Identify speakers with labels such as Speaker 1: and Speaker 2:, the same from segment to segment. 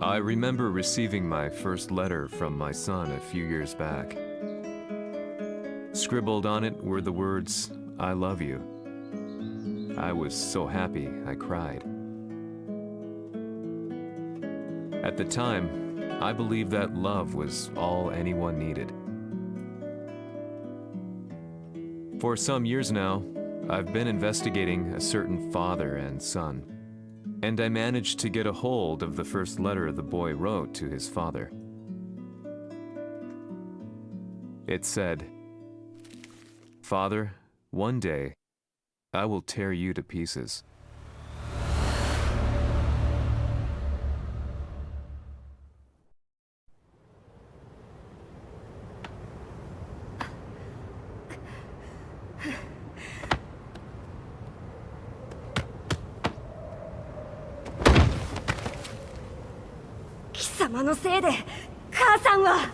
Speaker 1: I remember receiving my first letter from my son a few years back. Scribbled on it were the words, "I love you." I was so happy I cried. At the time, I believed that love was all anyone needed. For some years now, I've been investigating a certain father and son, and I managed to get a hold of the first letter the boy wrote to his father. It said, "Father, one day, I will tear you to pieces."
Speaker 2: Samaのせいで母さんは。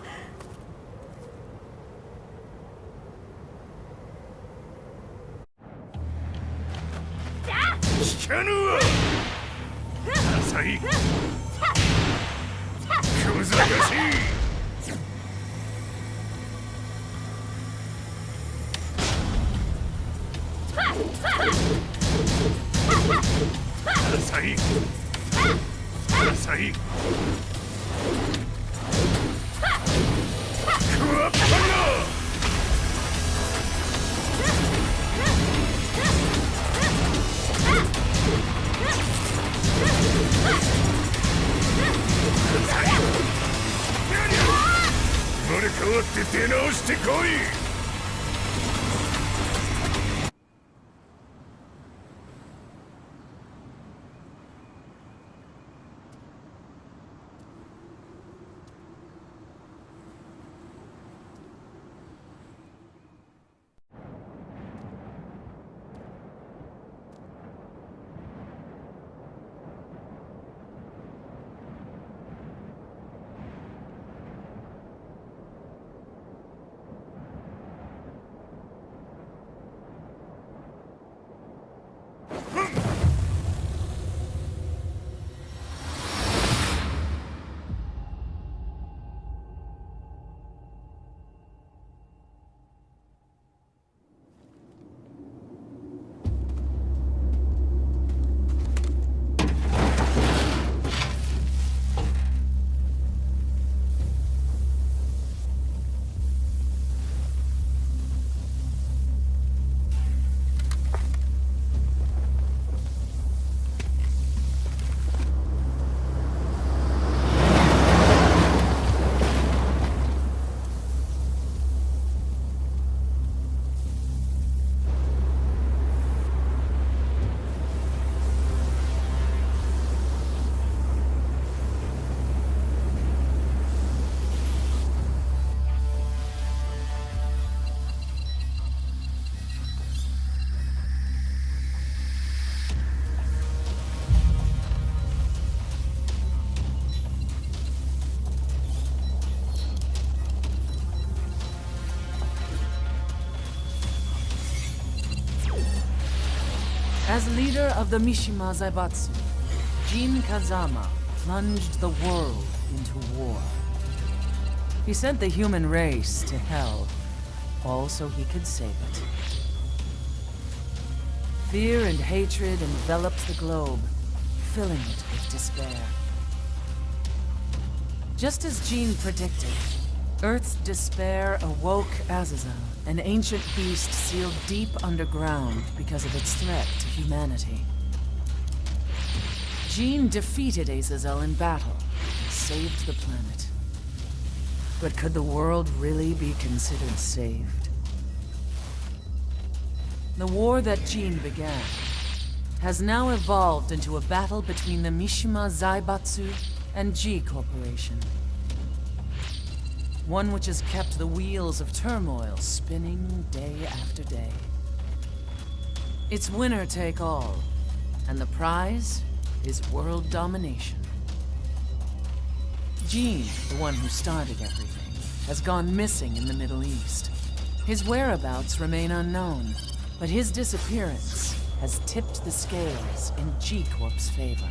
Speaker 3: 聞かぬわ。浅い。小難しい。浅い。浅い。クワッパが。生まれ変わって出直してこい。
Speaker 4: As leader of the Mishima Zaibatsu, Jin Kazama plunged the world into war. He sent the human race to hell, all so he could save it. Fear and hatred enveloped the globe, filling it with despair. Just as Jin predicted, Earth's despair awoke Azazel, an ancient beast sealed deep underground because of its threat to humanity. Jin defeated Azazel in battle and saved the planet. But could the world really be considered saved? The war that Jin began has now evolved into a battle between the Mishima Zaibatsu and G Corporation. One which has kept the wheels of turmoil spinning day after day. It's winner take all, and the prize is world domination. Jin, the one who started everything, has gone missing in the Middle East. His whereabouts remain unknown, but his disappearance has tipped the scales in G Corp's favor.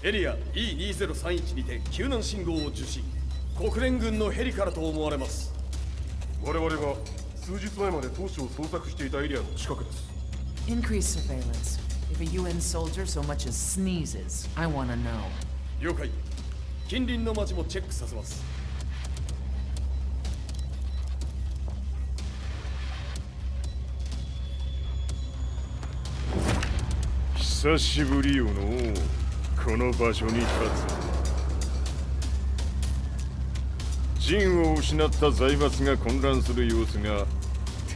Speaker 5: エリア E2031 にて救難信号を受信。国連軍のヘリからと思われます。
Speaker 3: 我々が数日前まで当初を捜索していたエリアの近くです。
Speaker 4: Increase surveillance. If a UN soldier so much as sneezes, I want to know.
Speaker 5: 了解。近隣の町もチェックさせます。
Speaker 3: 久しぶりよのこの場所に立つ。陣を失った財閥が混乱する様子が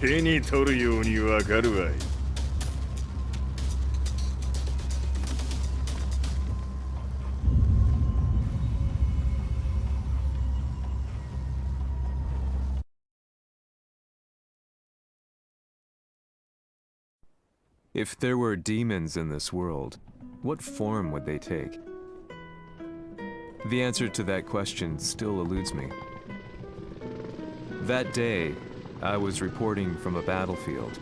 Speaker 3: 手に取るようにわかるわい。
Speaker 1: If there were demons in this world, what form would they take? The answer to that question still eludes me. That day, I was reporting from a battlefield,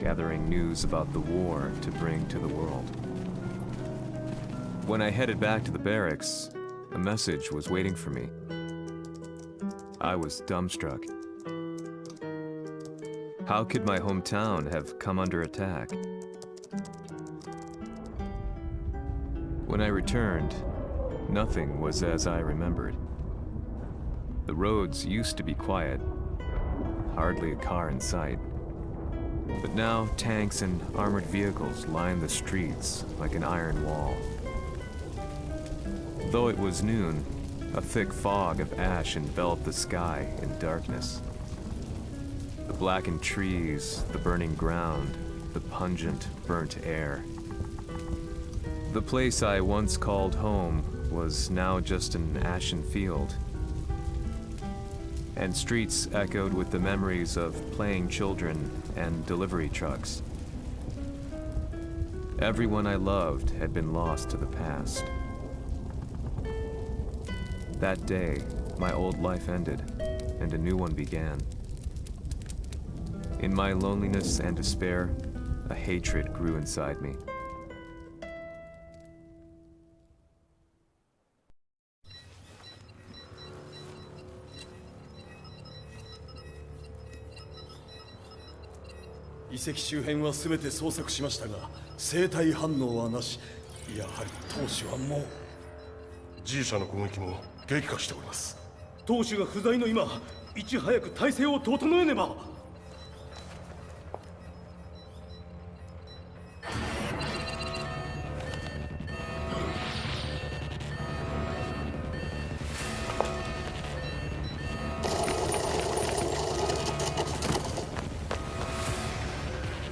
Speaker 1: gathering news about the war to bring to the world. When I headed back to the barracks, a message was waiting for me. I was dumbstruck. How could my hometown have come under attack? When I returned, nothing was as I remembered. The roads used to be quiet, hardly a car in sight. But now tanks and armored vehicles line the streets like an iron wall. Though it was noon, a thick fog of ash enveloped the sky in darkness. The blackened trees, the burning ground, the pungent, burnt air. The place I once called home was now just an ashen field. And streets echoed with the memories of playing children and delivery trucks. Everyone I loved had been lost to the past. That day, my old life ended, and a new one began. In my loneliness and despair, a hatred grew inside me.
Speaker 5: 「遺跡周辺は全て捜索しましたが、生体反応はなし。やはり当主はもう。
Speaker 3: G 社の攻撃も激化しております。
Speaker 5: 当主が不在の今、いち早く体制を整えねば。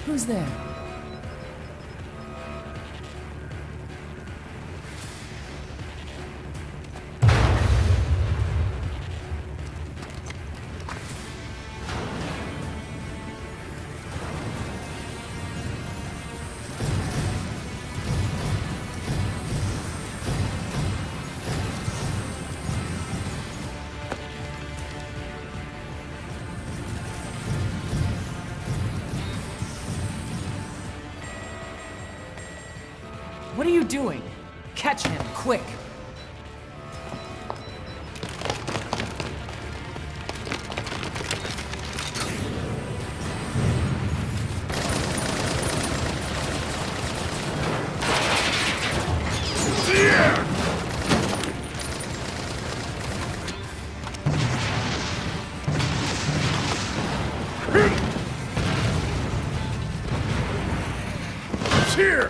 Speaker 4: Who's there? What are you doing? Catch him, quick!
Speaker 3: Here!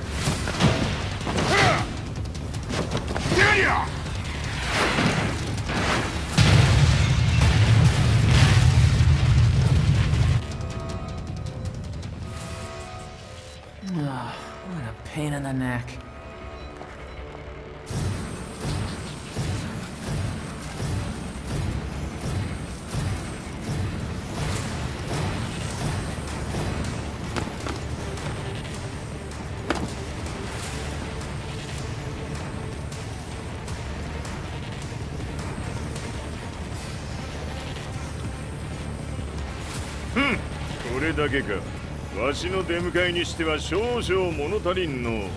Speaker 4: What a pain in the neck.
Speaker 3: Hmm. これだけか。わしの出迎えにしては少々物足りんの。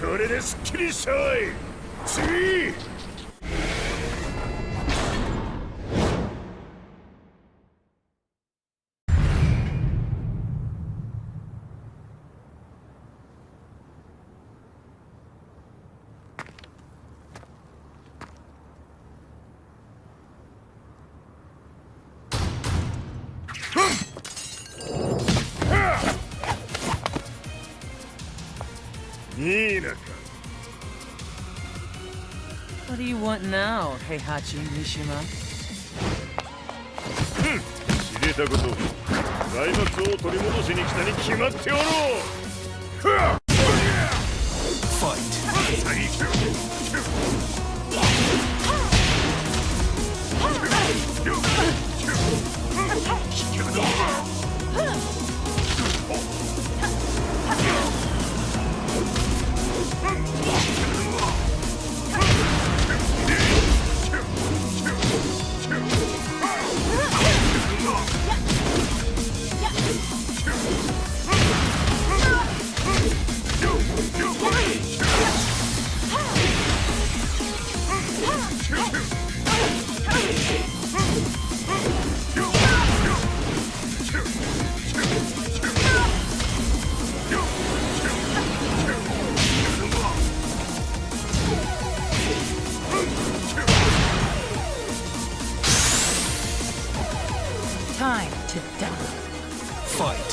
Speaker 3: これですっきりしたわい。次。いいなか。
Speaker 4: What do you want now, Heihachi Mishima?
Speaker 3: 知れたこと、財閥を取り戻しに来たに決まっておろう。
Speaker 4: Time to die.
Speaker 1: Fight.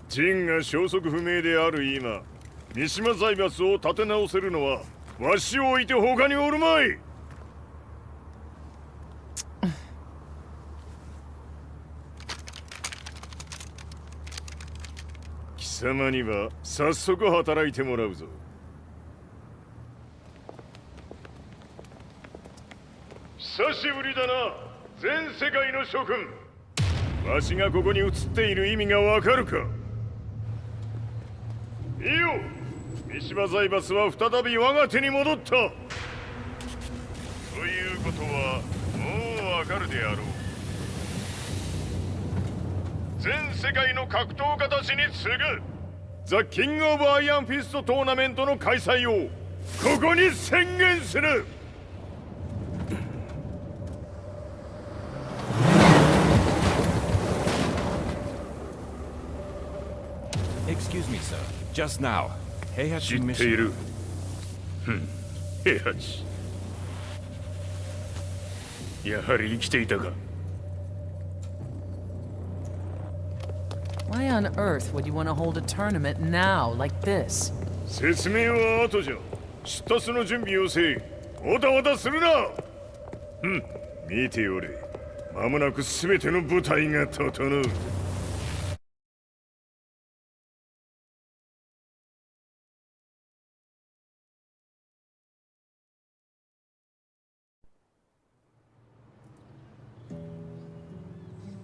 Speaker 3: ジンが消息不明である今、三島財閥を立て直せるのはわしを置いて他におるまい。貴様には早速働いてもらうぞ。久しぶりだな、全世界の諸君。わしがここに映っている意味がわかるか。いいよ、三島財閥は再び我が手に戻った。ということはもうわかるであろう。全世界の格闘家たちに次ぐザ・キング・オブ・アイアンフィストトーナメントの開催をここに宣言する。
Speaker 6: Excuse me, sir. Just now, Heihachi
Speaker 3: 知っている。平八。やはり生きていたか。
Speaker 4: Why on earth would you want to hold a tournament now, like this?
Speaker 3: 説明は後じゃ。出立の準備をせい。おたおたするな。見ておれ。間もなく全ての部隊が整う。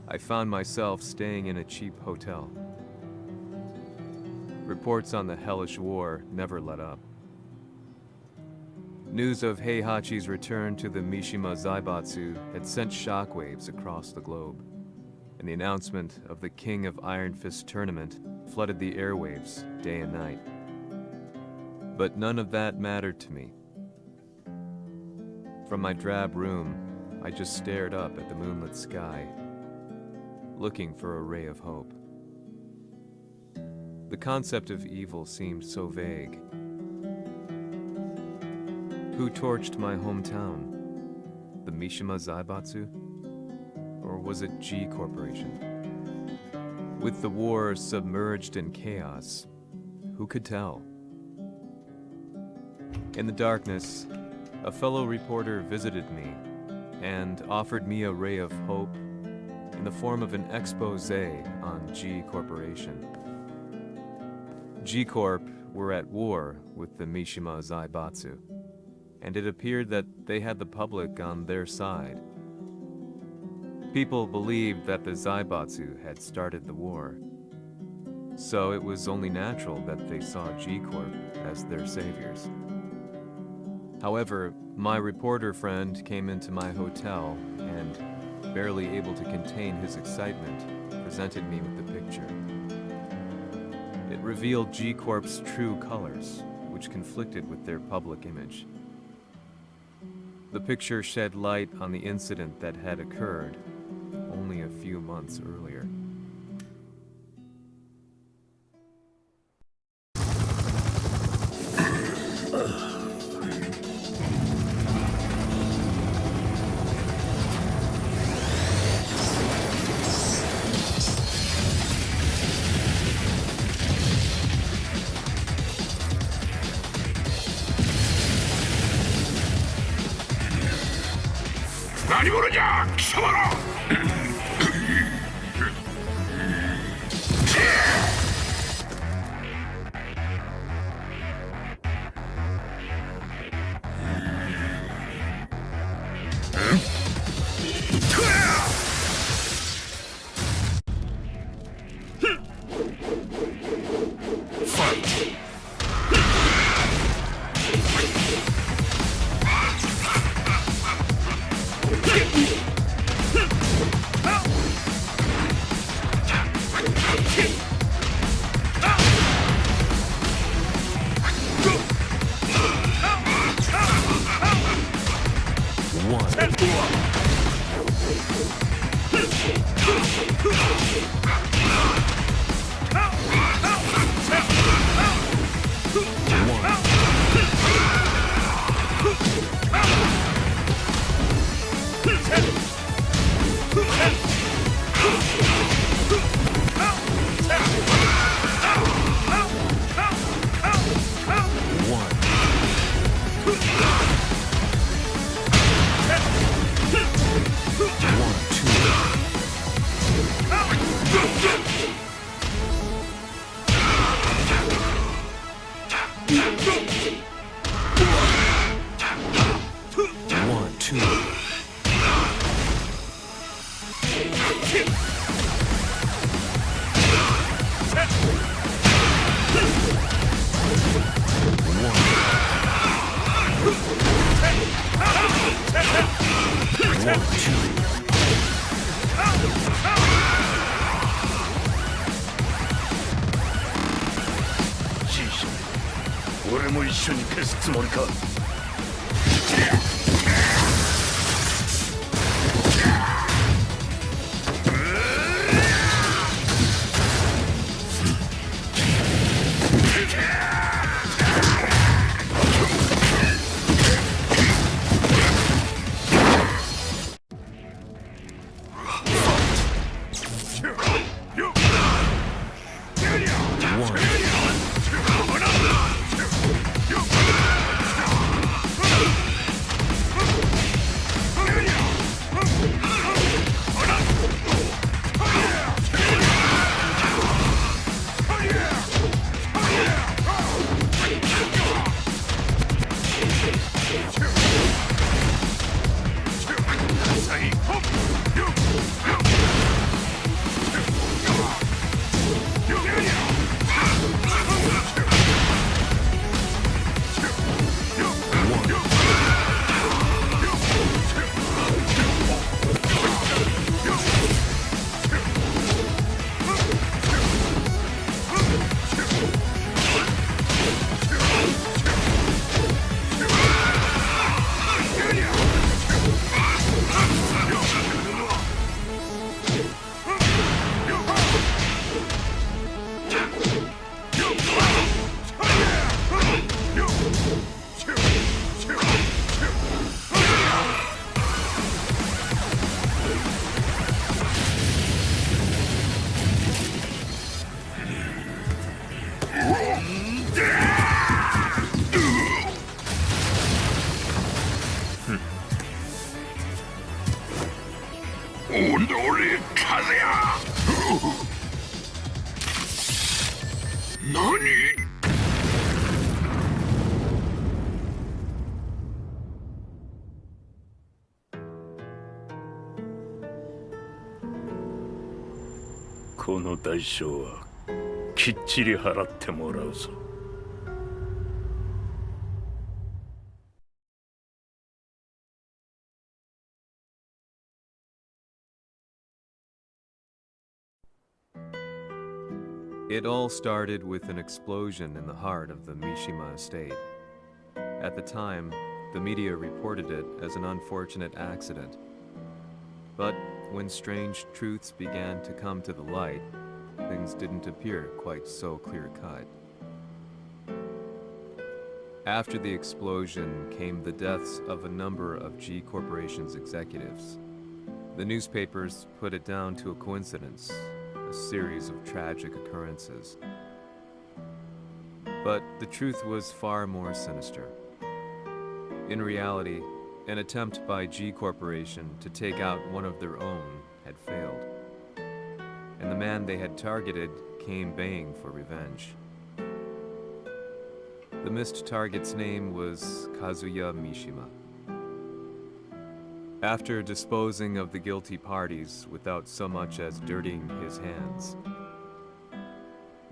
Speaker 1: I found myself staying in a cheap hotel. Reports on the hellish war never let up. News of Heihachi's return to the Mishima Zaibatsu had sent shockwaves across the globe, and the announcement of the King of Iron Fist tournament flooded the airwaves day and night. But none of that mattered to me. From my drab room, I just stared up at the moonlit sky, looking for a ray of hope. The concept of evil seemed so vague. Who torched my hometown? The Mishima Zaibatsu? Or was it G Corporation? With the war submerged in chaos, who could tell? In the darkness, a fellow reporter visited me and offered me a ray of hope in the form of an expose on G Corporation. G Corp were at war with the Mishima Zaibatsu, and it appeared that they had the public on their side. People believed that the Zaibatsu had started the war, so it was only natural that they saw G Corp as their saviors. However, my reporter friend came into my hotel and, barely able to contain his excitement, presented me with the picture. It revealed G Corp's true colors, which conflicted with their public image. The picture shed light on the incident that had occurred only a few months earlier.
Speaker 3: この代償はきっちり払ってもらうぞ。
Speaker 1: It all started with an explosion in the heart of the Mishima estate. At the time, the media reported it as an unfortunate accident. But when strange truths began to come to the light, things didn't appear quite so clear-cut. After the explosion came the deaths of a number of G Corporation's executives. The newspapers put it down to a coincidence, a series of tragic occurrences. But the truth was far more sinister. In reality, an attempt by G Corporation to take out one of their own had failed, and the man they had targeted came baying for revenge. The missed target's name was Kazuya Mishima. After disposing of the guilty parties without so much as dirtying his hands,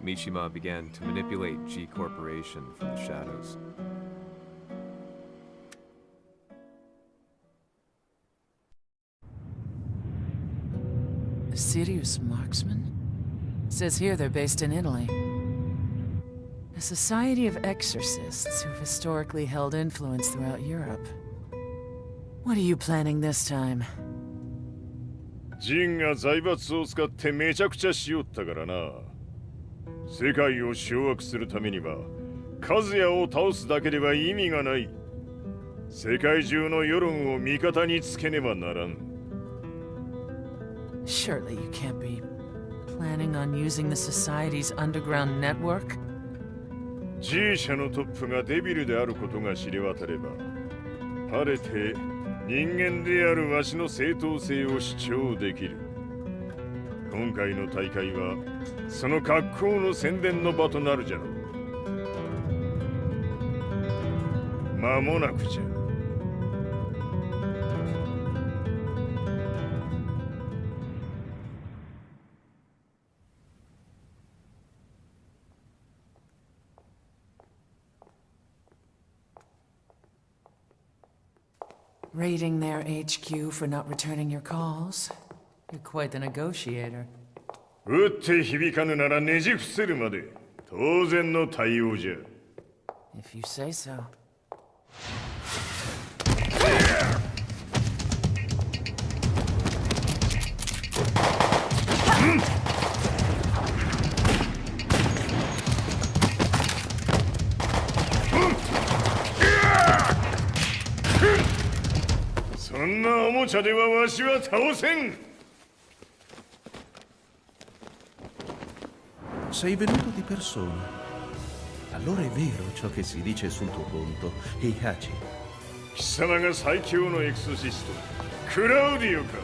Speaker 1: Mishima began to manipulate G Corporation from the shadows.
Speaker 4: A serious marksman? Says here they're based in Italy. A society of exorcists who've historically held influence throughout Europe. What are you planning this time?
Speaker 3: ジンが財閥を使ってめちゃくちゃしよったからな。世界を掌握するためにはカズヤを倒すだけでは意味がない。世界中の世論を味方につけねばならん。
Speaker 4: Surely you can't be planning on using the society's underground network?
Speaker 3: G 社のトップがデビルであることが知れ渡れば、晴れて人間であるわしの正当性を主張できる。今回の大会はその格好の宣伝の場となるじゃろう。間もなくじゃ。
Speaker 4: Raiding their HQ for not returning your calls? You're quite the negotiator.
Speaker 3: 撃って響かぬならねじ伏せるまで当然の対応じゃ。
Speaker 4: If you say so.
Speaker 7: Sei venuto di persona. Allora è vero ciò che si dice sul tuo conto, Heihachi.
Speaker 3: 貴様が最強のエクソシスト、クラウディオか。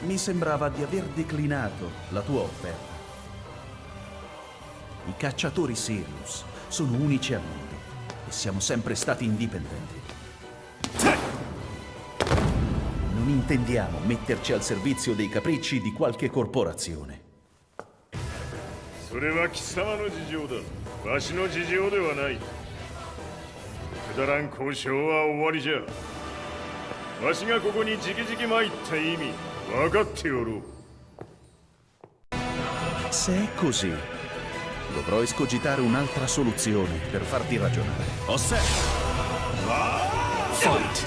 Speaker 7: Mi sembrava di aver declinato la tua offerta. I cacciatori Sirius sono unici al mondo e siamo sempre stati indipendenti. Non intendiamo metterci al servizio dei capricci di qualche corporazione.
Speaker 3: それは貴様の事情だ。わしの事情ではない。くだらん交渉は終わりじゃ。わしがここに直々参った意味分かっておろう。
Speaker 7: Se è così, dovrò escogitare un'altra soluzione per farti ragionare. Osserva! Fight!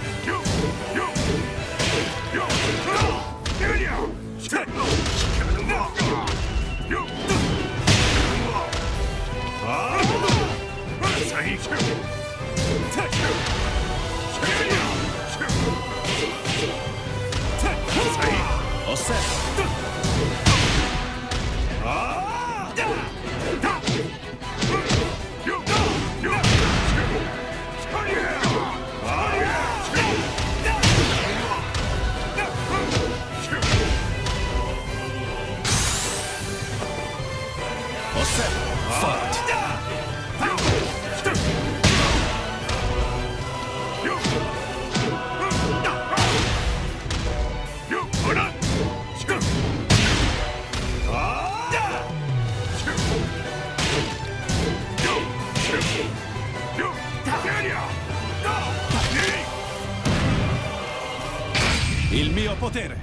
Speaker 7: Osserva! Il mio potere!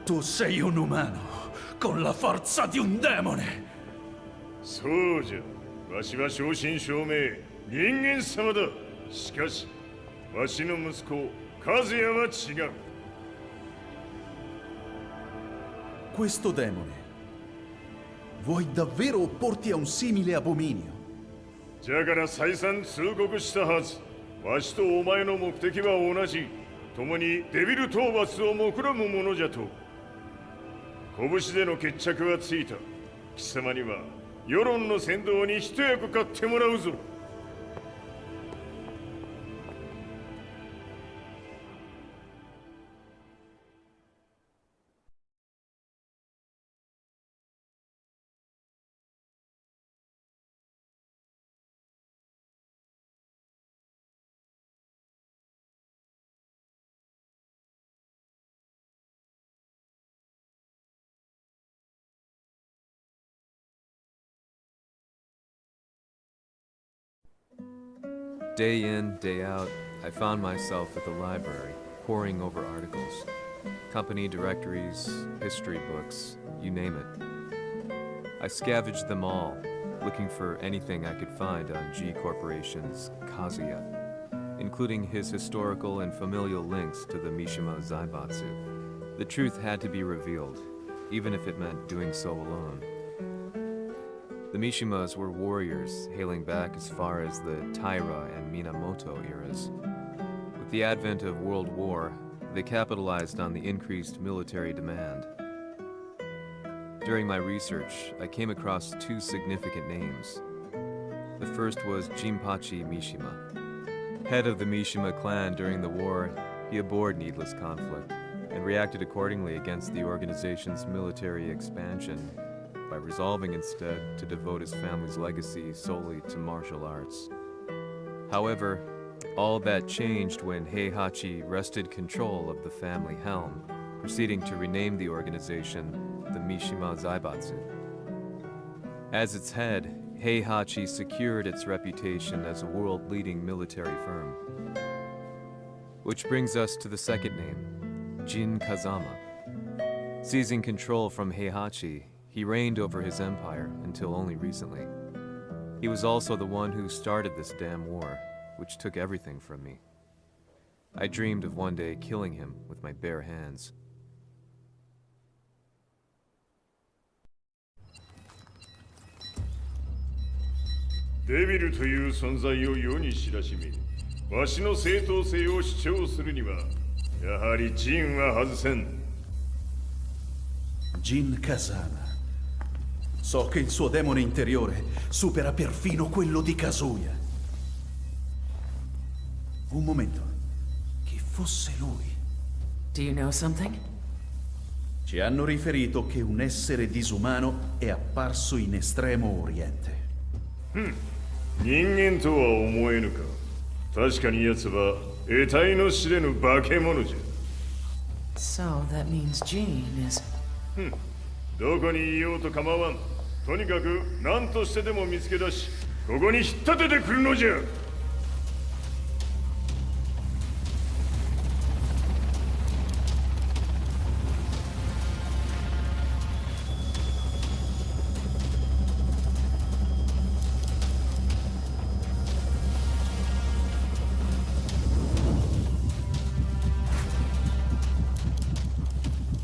Speaker 7: Tu sei un umano con la forza di un demone.
Speaker 3: そうじゃ。わしは正真正銘人間様だ。しかしわしの息子和也は違う。
Speaker 7: Questo demone, vuoi davvero opporti a un simile abominio?
Speaker 3: じゃから再三通告したはず。わしとお前の目的は同じ。共にデビル討伐を目論むものじゃと。拳での決着はついた。貴様には世論の先導に一役買ってもらうぞ。
Speaker 1: Day in, day out, I found myself at the library, poring over articles. Company directories, history books, you name it. I scavenged them all, looking for anything I could find on G Corporation's Kazuya, including his historical and familial links to the Mishima Zaibatsu. The truth had to be revealed, even if it meant doing so alone. The Mishimas were warriors hailing back as far as the Taira and Minamoto eras. With the advent of World War, they capitalized on the increased military demand. During my research, I came across two significant names. The first was Jinpachi Mishima. Head of the Mishima clan during the war, he abhorred needless conflict and reacted accordingly against the organization's military expansion by resolving instead to devote his family's legacy solely to martial arts. However, all that changed when Heihachi wrested control of the family helm, proceeding to rename the organization the Mishima Zaibatsu. As its head, Heihachi secured its reputation as a world-leading military firm. Which brings us to the second name, Jin Kazama. Seizing control from Heihachi, he reigned over his empire until only recently. He was also the one who started this damn war, which took everything from me. I dreamed of one day killing him with my bare hands.
Speaker 3: Devil という存在を世に知らしめ、わしの正当性を主張するには、やはりジンは外せん。
Speaker 7: Jin Kazama. So che il suo demone interiore supera perfino quello di Kazuya. Un momento. Chi fosse lui?
Speaker 4: Do you know something?
Speaker 7: Ci hanno riferito che un essere disumano è apparso in Estremo Oriente.
Speaker 3: 人間とは思えぬか。確かに奴は得体の知れぬ化け物じゃ。
Speaker 4: So that means Jean is...
Speaker 3: どこにいようと構わん。とにかく何としてでも見つけ出し、ここに引っ立ててくるのじゃ。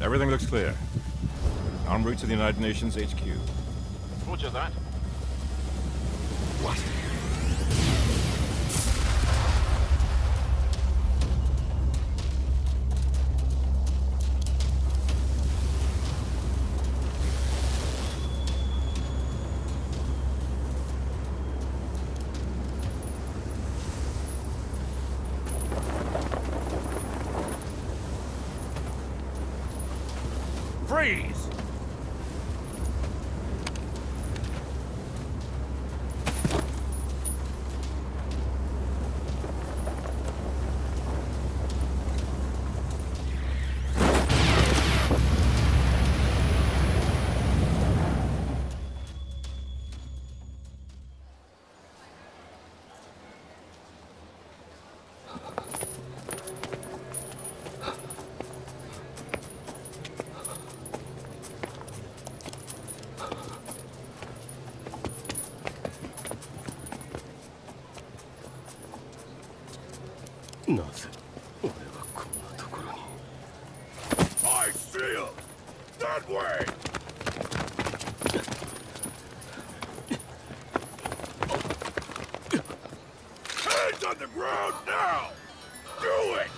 Speaker 6: Everything looks clear. En route to the United Nations HQ.
Speaker 8: Roger that.
Speaker 6: What?
Speaker 8: Freeze! I see him! That way! Hands on the ground now! Do it!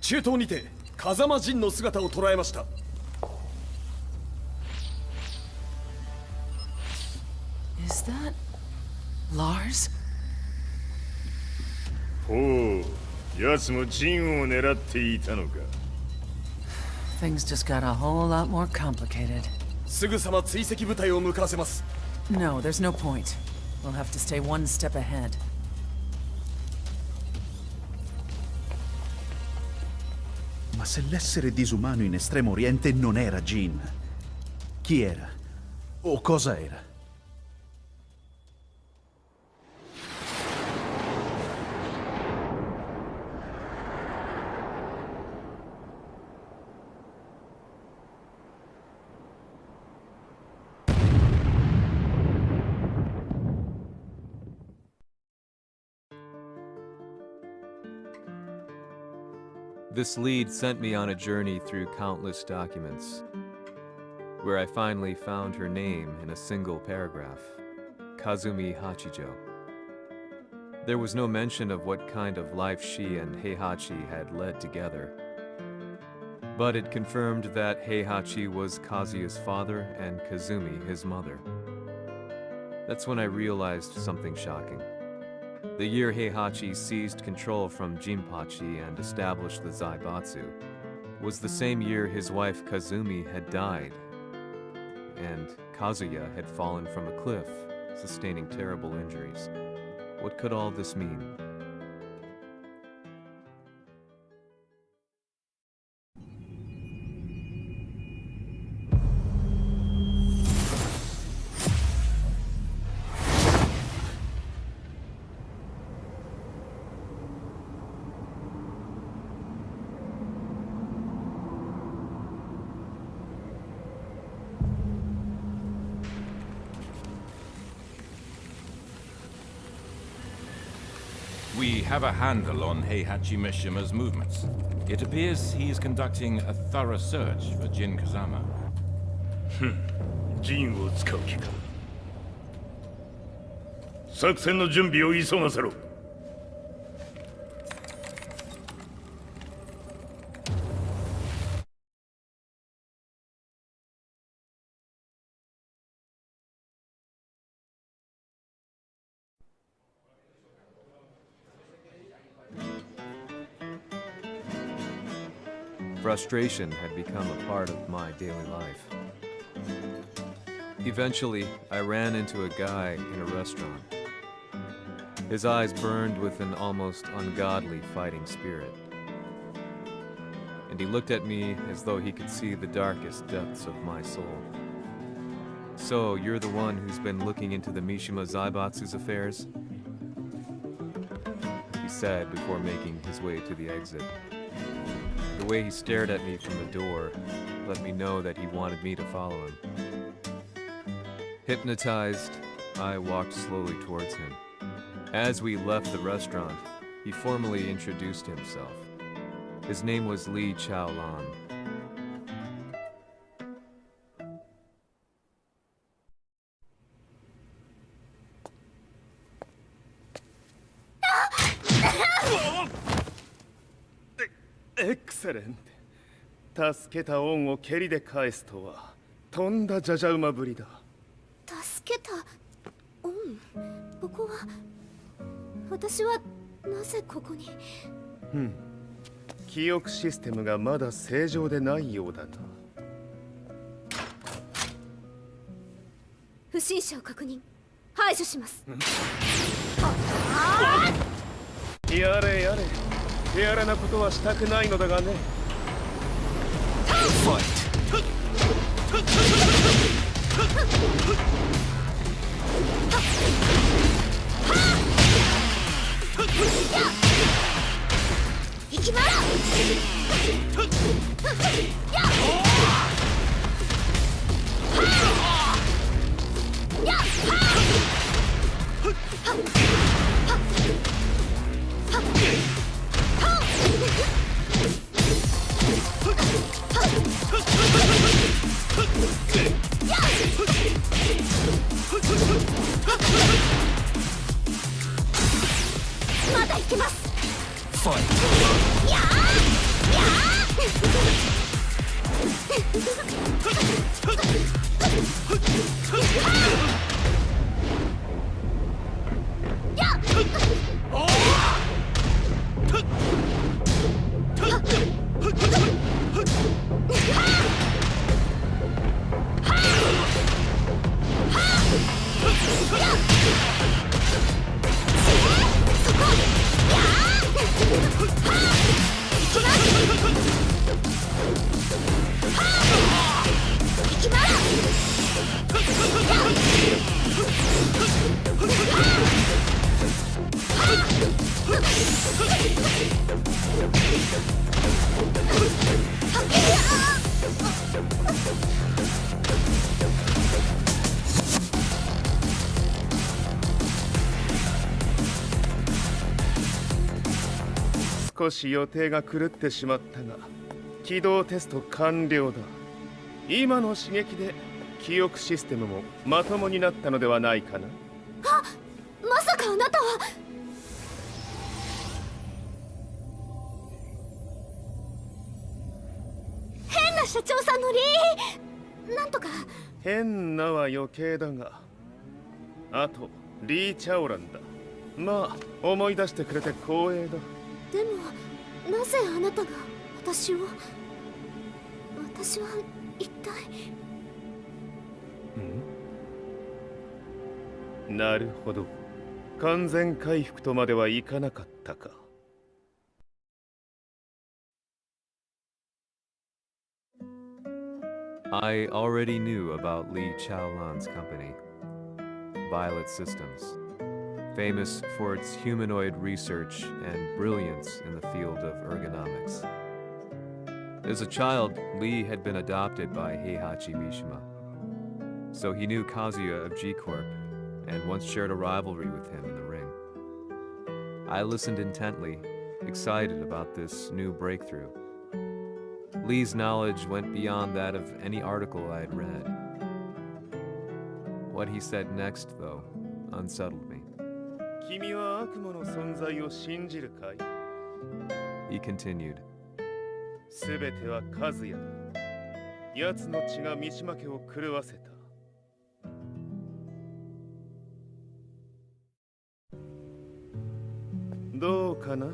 Speaker 5: 中東にて風間陣の姿を捉えました。
Speaker 4: Is that... Lars?
Speaker 3: ほう、奴もジンを狙っていたのか。
Speaker 4: Things just got a whole lot more complicated.
Speaker 5: すぐさま追跡部隊を向かわせます。
Speaker 4: No, there's no point. We'll have to stay one step ahead.
Speaker 7: Ma se l'essere disumano in Estremo Oriente non era Jin, chi era? O cosa era?
Speaker 1: This lead sent me on a journey through countless documents, where I finally found her name in a single paragraph, Kazumi Hachijo. There was no mention of what kind of life she and Heihachi had led together, but it confirmed that Heihachi was Kazuya's father and Kazumi his mother. That's when I realized something shocking. The year Heihachi seized control from Jinpachi and established the Zaibatsu was the same year his wife Kazumi had died, and Kazuya had fallen from a cliff, sustaining terrible injuries. What could all this mean?
Speaker 6: We have a handle on Heihachi Mishima's movements. It appears he is conducting a thorough search for Jin Kazama.
Speaker 3: ジンを使う気か。作戦の準備を急がせろ。
Speaker 1: Frustration had become a part of my daily life. Eventually, I ran into a guy in a restaurant. His eyes burned with an almost ungodly fighting spirit. And he looked at me as though he could see the darkest depths of my soul. So, you're the one who's been looking into the Mishima Zaibatsu's affairs? He said before making his way to the exit. The way he stared at me from the door let me know that he wanted me to follow him. Hypnotized, I walked slowly towards him. As we left the restaurant, he formally introduced himself. His name was Li Chaolan.
Speaker 3: Excellent. 助けた恩を蹴りで返すとはとんだじゃじゃ馬ぶりだ。
Speaker 2: 助けた恩。ここは私はなぜここに。
Speaker 3: 記憶システムがまだ正常でないようだな。
Speaker 2: 不審者を確認。排除します。
Speaker 3: やれやれ。手荒なことはしたくないのだがね。
Speaker 2: 行きまら。まだ行けます。や
Speaker 3: 少し予定が狂ってしまったが、起動テスト完了だ。今の刺激で記憶システムもまともになったのではないかな。
Speaker 2: まさかあなたは。変な社長さんのなんとか。
Speaker 3: 変なは余計だが、あとリー・チャオランだ。まあ思い出してくれて光栄だ。
Speaker 2: でもなぜあなたが私を。私は一体。
Speaker 3: なるほど、完全回復とまではいかなかったか。
Speaker 1: I already knew about Li Chaolan's company, Violet Systems, famous for its humanoid research and brilliance in the field of ergonomics. As a child, Li had been adopted by Heihachi Mishima, so he knew Kazuya of G-Corp and once shared a rivalry with him in the ring. I listened intently, excited about this new breakthrough. Lee's knowledge went beyond that of any article I had read. What he said next, though, unsettled me.
Speaker 3: 君は悪魔の存在を信じるかい?
Speaker 1: He continued.
Speaker 3: すべては和也だ。奴の血が三島家を狂わせた。どうかな？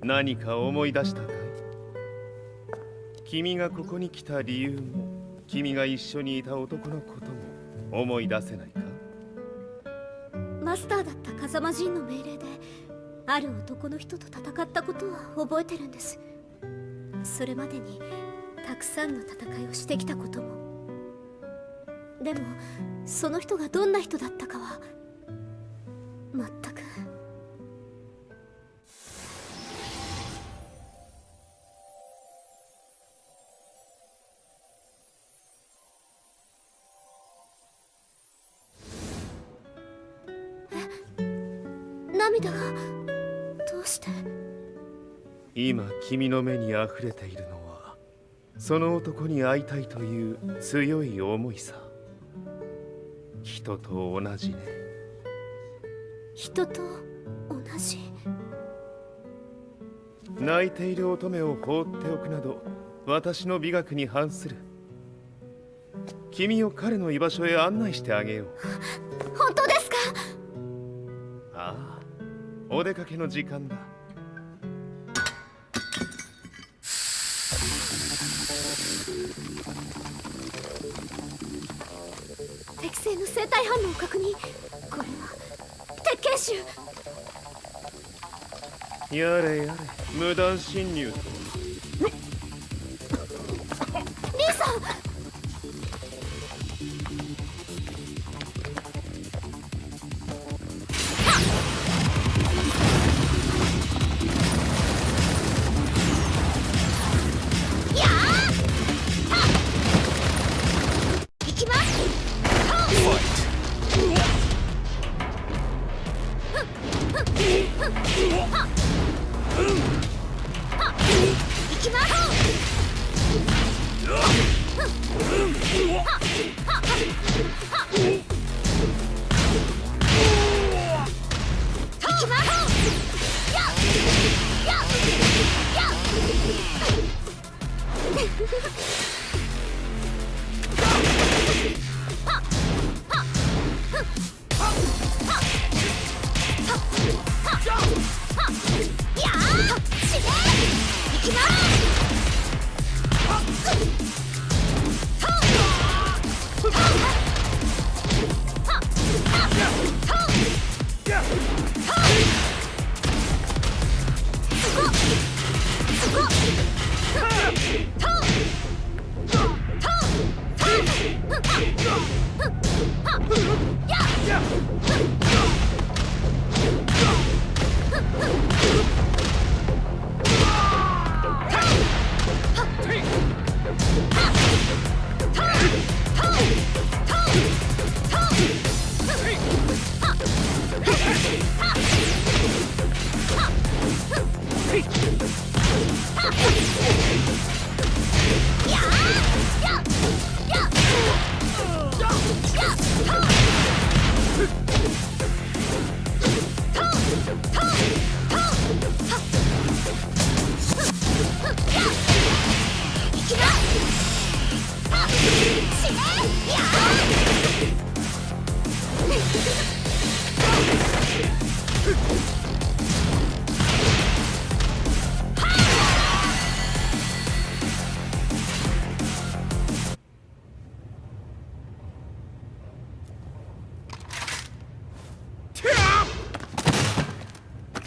Speaker 3: 何か思い出したかい？君がここに来た理由も、君が一緒にいた男のことも思い出せないか？
Speaker 2: マスターだった風間陣の命令である男の人と戦ったことは覚えてるんです。それまでにたくさんの戦いをしてきたことも。でもその人がどんな人だったかは全く。涙がどうして？
Speaker 3: 今君の目にあふれているのはその男に会いたいという強い思いさ。人と同じね。
Speaker 2: 人と同じ？
Speaker 3: 泣いている乙女を放っておくなど私の美学に反する。君を彼の居場所へ案内してあげよう。
Speaker 2: 本当ですか？
Speaker 3: ああ、お出かけの時間だ。
Speaker 2: 適正の生体反応を確認。これは鉄拳臭。
Speaker 3: やれやれ、無断侵入と。
Speaker 2: リーさん。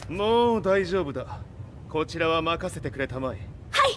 Speaker 3: もう大丈夫だ。こちらは任せてくれたまえ。
Speaker 2: はい。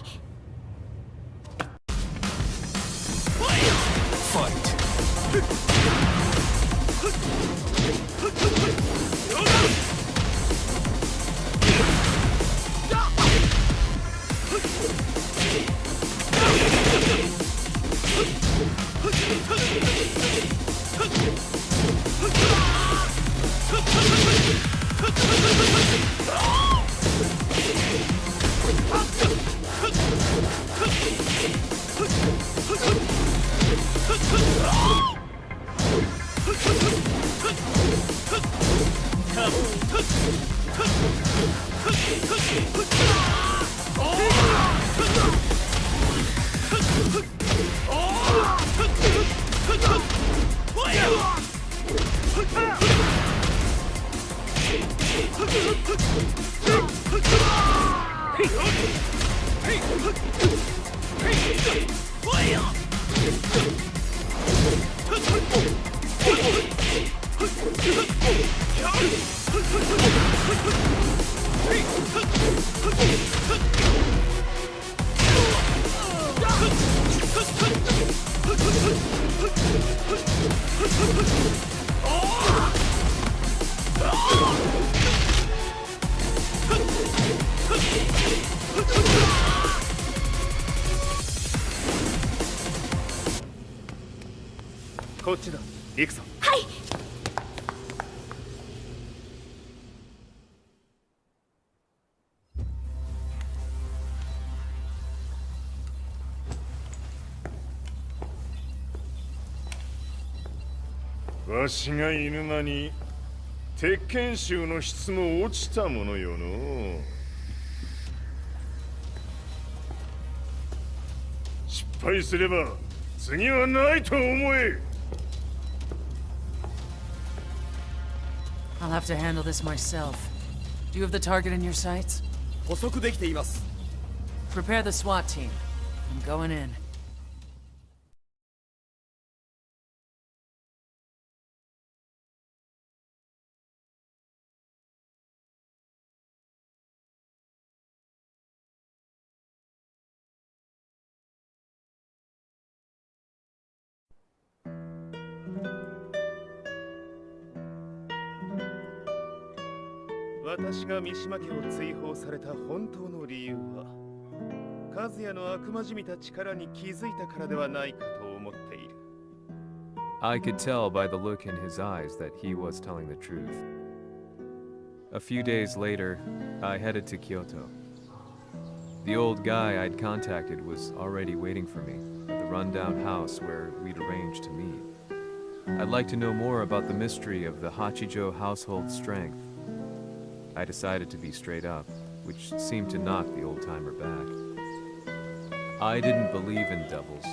Speaker 3: こっちだ。行くぞ。
Speaker 2: はい。
Speaker 3: わしが犬間に鉄拳衆の質も落ちたものよの。失敗すれば次はないと思え。
Speaker 4: I'll have to handle this myself. Do you have the target in your sights?
Speaker 5: 捕捉できています。
Speaker 4: Prepare the SWAT team. I'm going in.
Speaker 3: 「私が三島家を追放された本当の理由は、和也の悪魔じみた力に気づいたからではないかと思っている。
Speaker 1: I could tell by the look in his eyes that he was telling the truth. A few days later, I headed to Kyoto. The old guy I'd contacted was already waiting for me at the rundown house where we'd arranged to meet. I'd like to know more about the mystery of the Hachijo household strength. I decided to be straight up, which seemed to knock the old-timer back. I didn't believe in devils,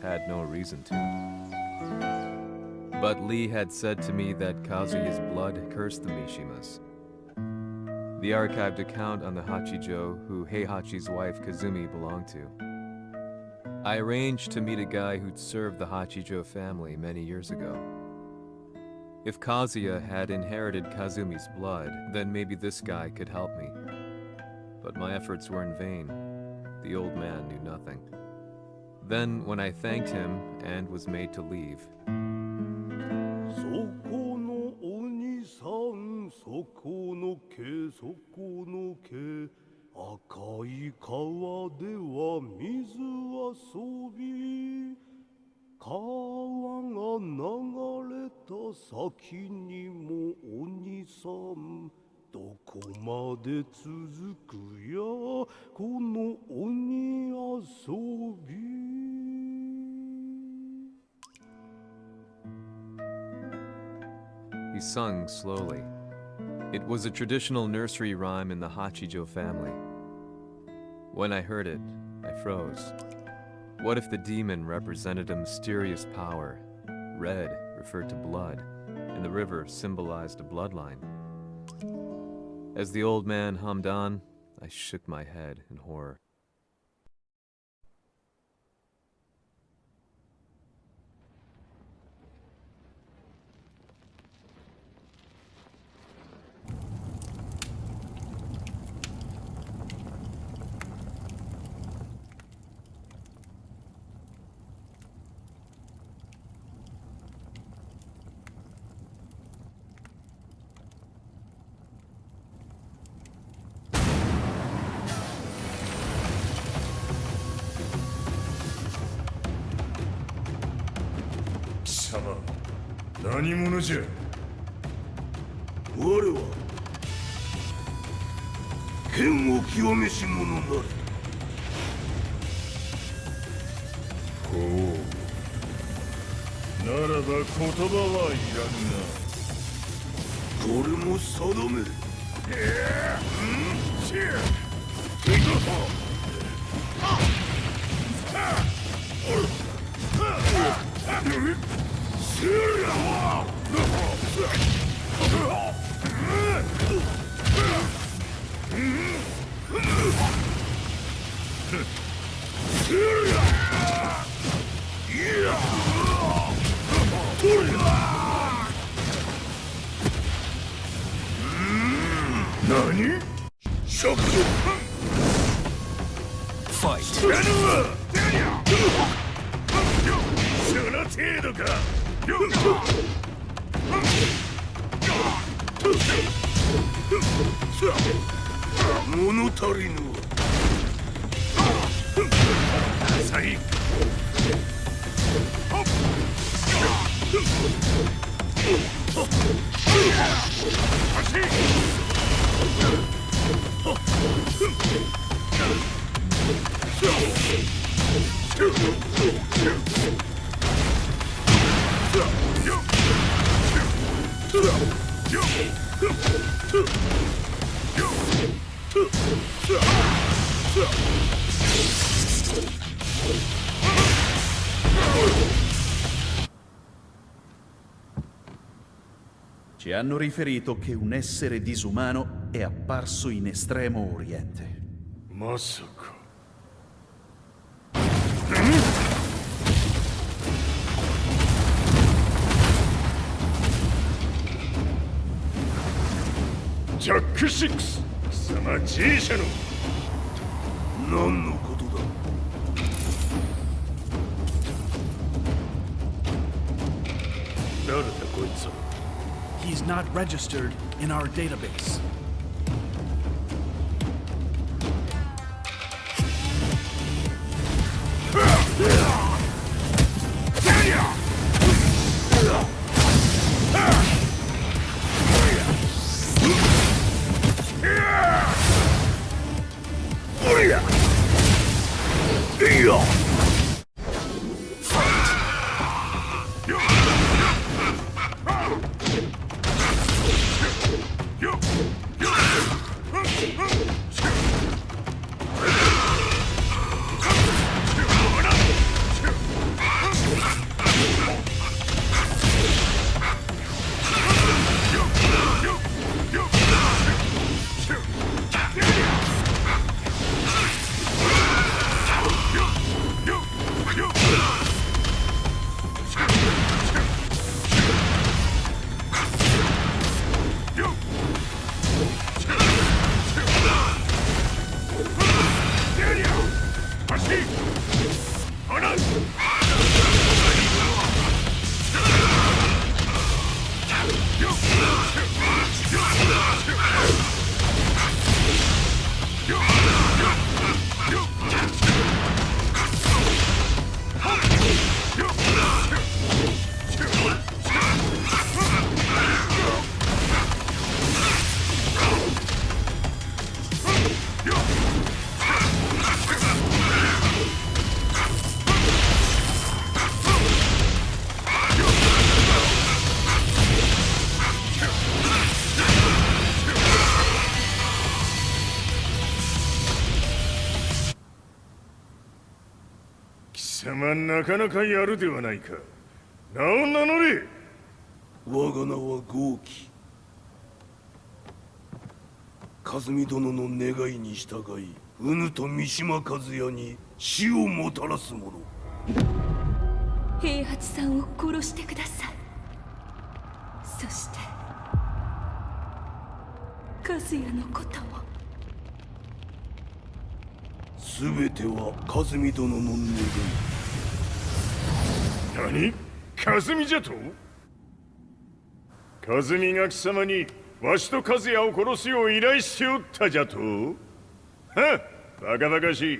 Speaker 1: had no reason to. But Lee had said to me that Kazuya's blood cursed the Mishimas. The archived account on the Hachijo who Heihachi's wife Kazumi belonged to. I arranged to meet a guy who'd served the Hachijo family many years ago. If Kazuya had inherited Kazumi's blood, then maybe this guy could help me. But my efforts were in vain. The old man knew nothing. Then, when I thanked him and was made to leave,
Speaker 5: そこの鬼さん、そこの毛、そこの毛、赤い川では水遊び、川が流れた先にも鬼さん、どこまで続くやこの鬼遊び。
Speaker 1: he sung slowly. It was a traditional nursery rhyme in the Hachijo family. When I heard it, I froze. What if the demon represented a mysterious power? Red referred to blood, and the river symbolized a bloodline. As the old man hummed on, I shook my head in horror.
Speaker 3: Sama, 何者じゃ。
Speaker 5: 我は剣を極めし者なる。
Speaker 3: ほう。ならば言葉はいらんな。
Speaker 5: これも定め。
Speaker 3: 何？ショック。
Speaker 1: Fight!
Speaker 3: その程度か。
Speaker 5: 物足りぬ。
Speaker 3: さい。
Speaker 7: Ci hanno riferito che un essere disumano è apparso in Estremo Oriente.
Speaker 3: まさか。ジャック6、貴様 G 社の
Speaker 5: 何のことだ。誰だこいつは。
Speaker 9: He's not registered in our database.
Speaker 3: まなかなかやるではないか。名を名乗れ。
Speaker 5: 我が名は豪輝。和美殿の願いに従い、うぬと三島和也に死をもたらす者。
Speaker 2: 平八さんを殺してください。そして和也のことも。
Speaker 5: 全ては和美殿の願い。
Speaker 3: 何？和美じゃと？和美が貴様にわしと和也を殺すよう依頼しておったじゃと？はっ、バカバカしい。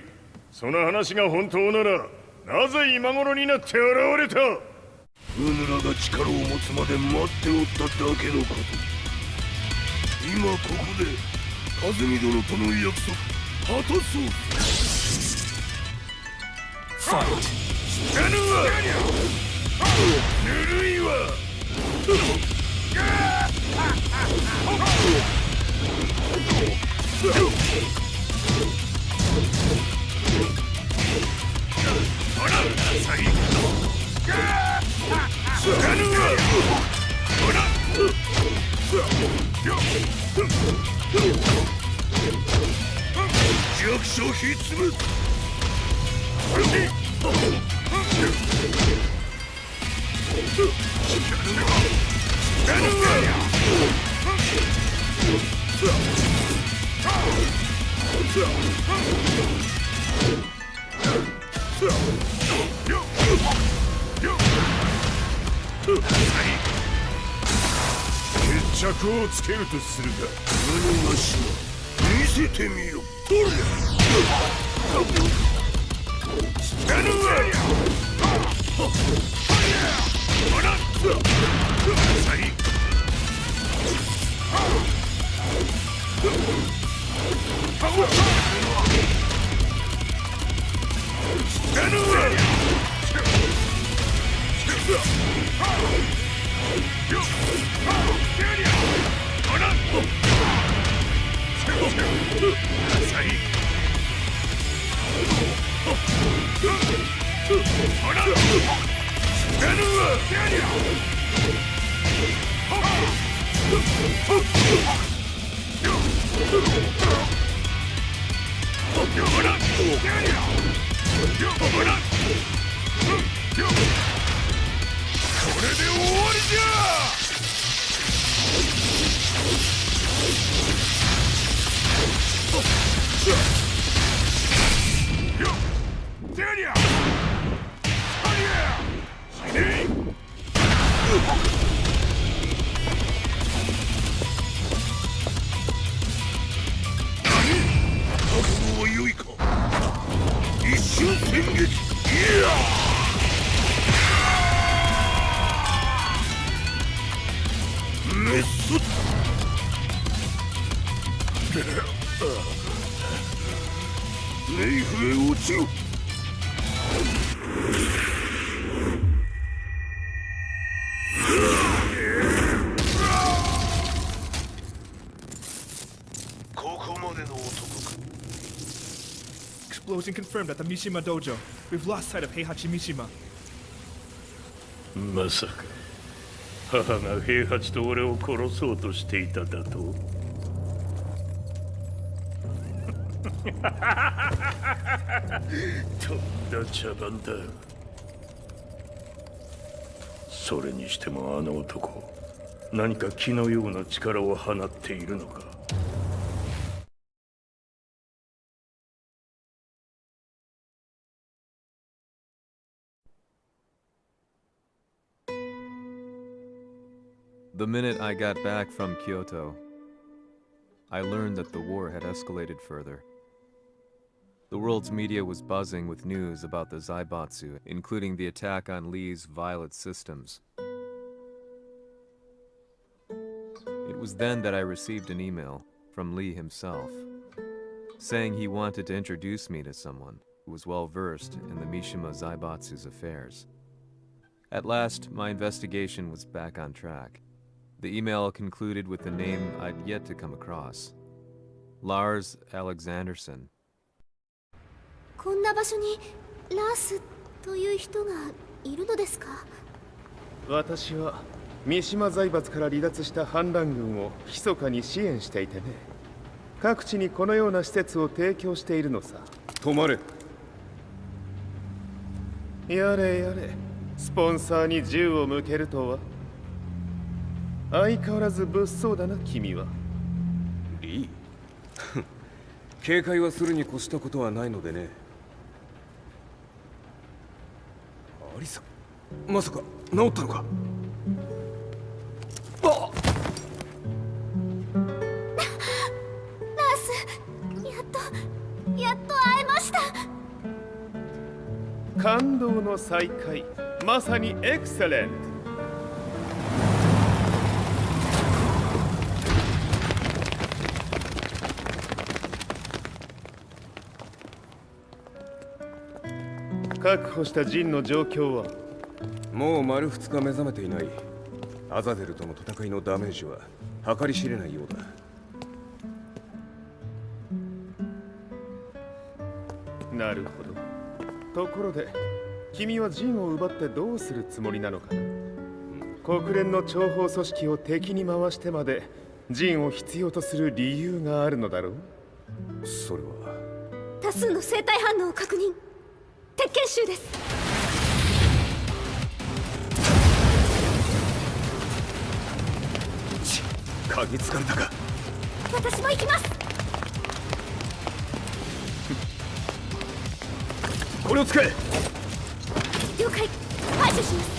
Speaker 3: その話が本当ならなぜ今頃になって現れた？
Speaker 5: うぬらが力を持つまで待っておっただけのこと。今ここで和美殿との約束果たそう。
Speaker 3: 知らぬわ。ぬるいわ。
Speaker 5: 弱小ひっつむ。
Speaker 3: 決着をつけるとするか。
Speaker 5: うぬがしは見せてみよ。どれ。
Speaker 3: 知らぬわ。
Speaker 9: Explosion confirmed at the Mishima dojo. We've lost sight of Heihachi Mishima.
Speaker 5: まさか母が平八と俺を殺そうとしていただと？とんだ茶番だ。それにしてもあの男、何か気のような力を放っているのか。
Speaker 1: The minute I got back from Kyoto, I learned that the war had escalated further. The world's media was buzzing with news about the Zaibatsu, including the attack on Lee's Violet systems. It was then that I received an email from Lee himself, saying he wanted to introduce me to someone who was well versed in the Mishima Zaibatsu's affairs. At last, my investigation was back on track. The email concluded with a name I'd yet to come across. Lars Alexanderson.
Speaker 2: こんな場所にラースという人がいるのですか？
Speaker 10: 私は三島財閥から離脱した反乱軍を密かに支援していてね、各地にこのような施設を提供しているのさ。止まれ。やれやれ、スポンサーに銃を向けるとは。相変わらず物騒だな君は。
Speaker 11: リー警戒はするに越したことはないのでね。アリサ、まさか治ったのか？あっ
Speaker 2: ナース、やっと会えました。
Speaker 10: 感動の再会、まさにエクセレント。確保したジンの状況は？
Speaker 11: もう丸2日目覚めていない。アザゼルとの戦いのダメージは計り知れないようだ。
Speaker 10: なるほど。ところで君はジンを奪ってどうするつもりなのかな？国連の諜報組織を敵に回してまでジンを必要とする理由があるのだろう？
Speaker 11: それは
Speaker 2: 多数の生体反応を確認。鉄拳衆です。
Speaker 11: 鍵つかれたか。
Speaker 2: 私も行きます。
Speaker 11: これを使え。
Speaker 2: 了解。排除します。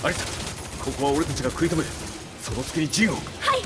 Speaker 11: アリサ、ここは俺たちが食い止める。その隙にジンを。
Speaker 2: はい。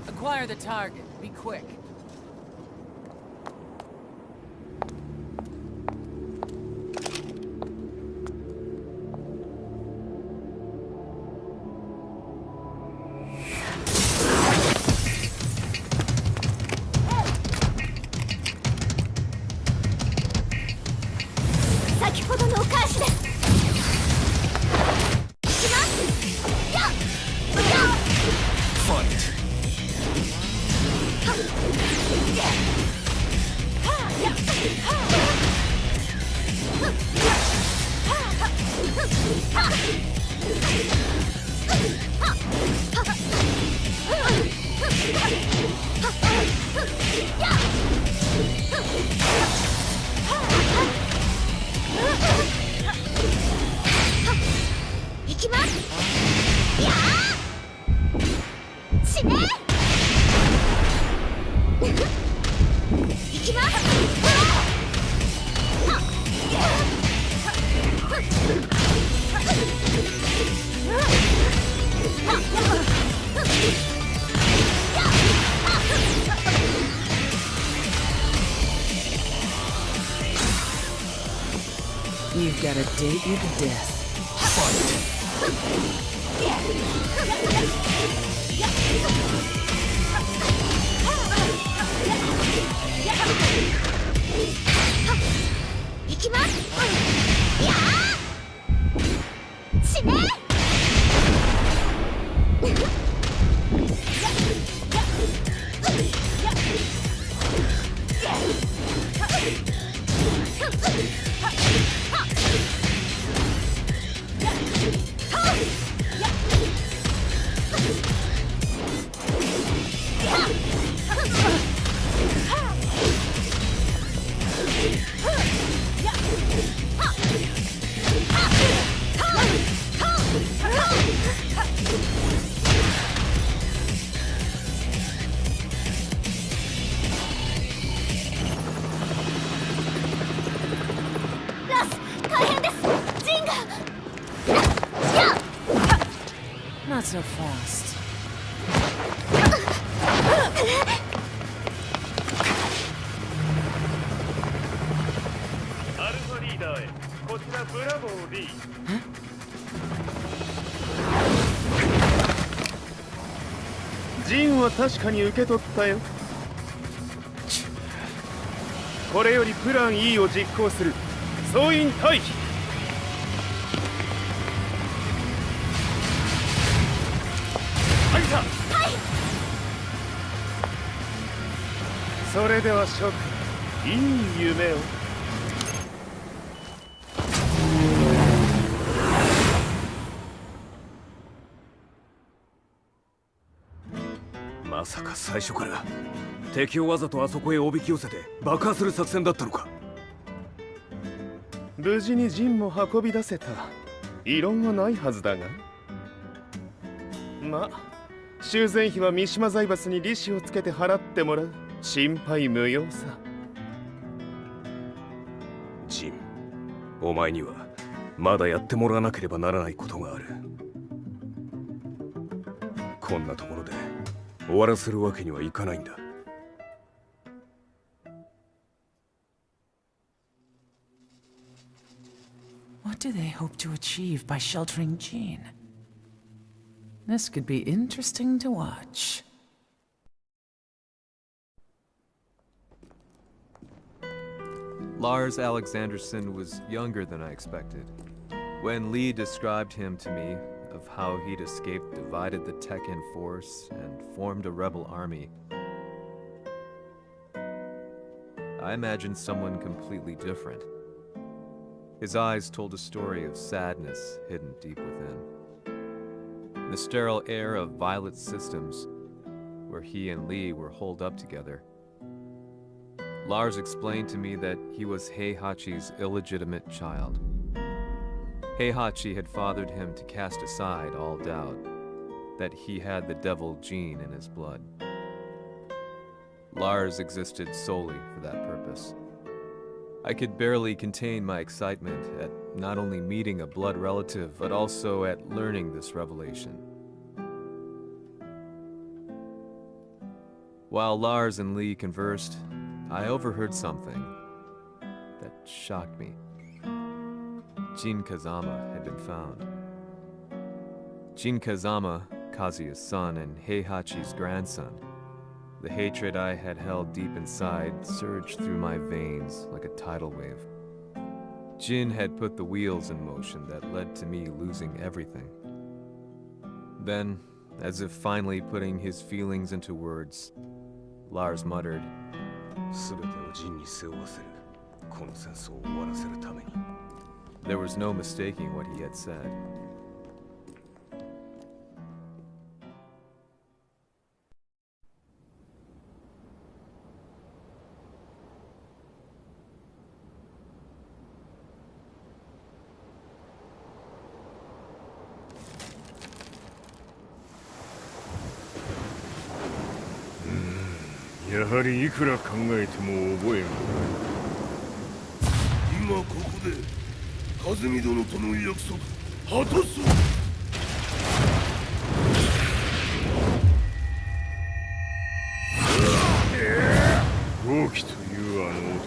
Speaker 4: Acquire the target. Be quick. We've got a date with death. Not so fast.
Speaker 10: アルファリーダーへ、こちらブラボー D。ジンは確かに受け取ったよ。これよりプラン E を実行する。総員退避。それでは諸君、いい夢を。
Speaker 11: まさか最初から敵をわざとあそこへおびき寄せて爆破する作戦だったのか。
Speaker 10: 無事にジンも運び出せた。異論はないはずだが。まあ修繕費は三島財閥に利子をつけて払ってもらう。心配無用さ。
Speaker 11: ジン、お前にはまだやってもらわなければならないことがある。こんなところで終わらせるわけにはいかないんだ。
Speaker 4: What do they hope to achieve by sheltering Jean? This could be interesting to watch.
Speaker 1: Lars Alexanderson was younger than I expected. When Lee described him to me, of how he'd escaped, divided the Tekken force, and formed a rebel army, I imagined someone completely different. His eyes told a story of sadness hidden deep within. The sterile air of Violet Systems, where he and Lee were holed up together. Lars explained to me that he was Heihachi's illegitimate child. Heihachi had fathered him to cast aside all doubt that he had the devil gene in his blood. Lars existed solely for that purpose. I could barely contain my excitement at not only meeting a blood relative, but also at learning this revelation. While Lars and Lee conversed, I overheard something that shocked me. Jin Kazama had been found. Jin Kazama, Kazuya's son and Heihachi's grandson. The hatred I had held deep inside surged through my veins like a tidal wave. Jin had put the wheels in motion that led to me losing everything. Then, as if finally putting his feelings into words, Lars muttered, There was no mistaking what he had said.
Speaker 3: やはりいくら考えても覚えがない。
Speaker 8: 今ここで和美殿との約束果たそう。豪輝というあの男、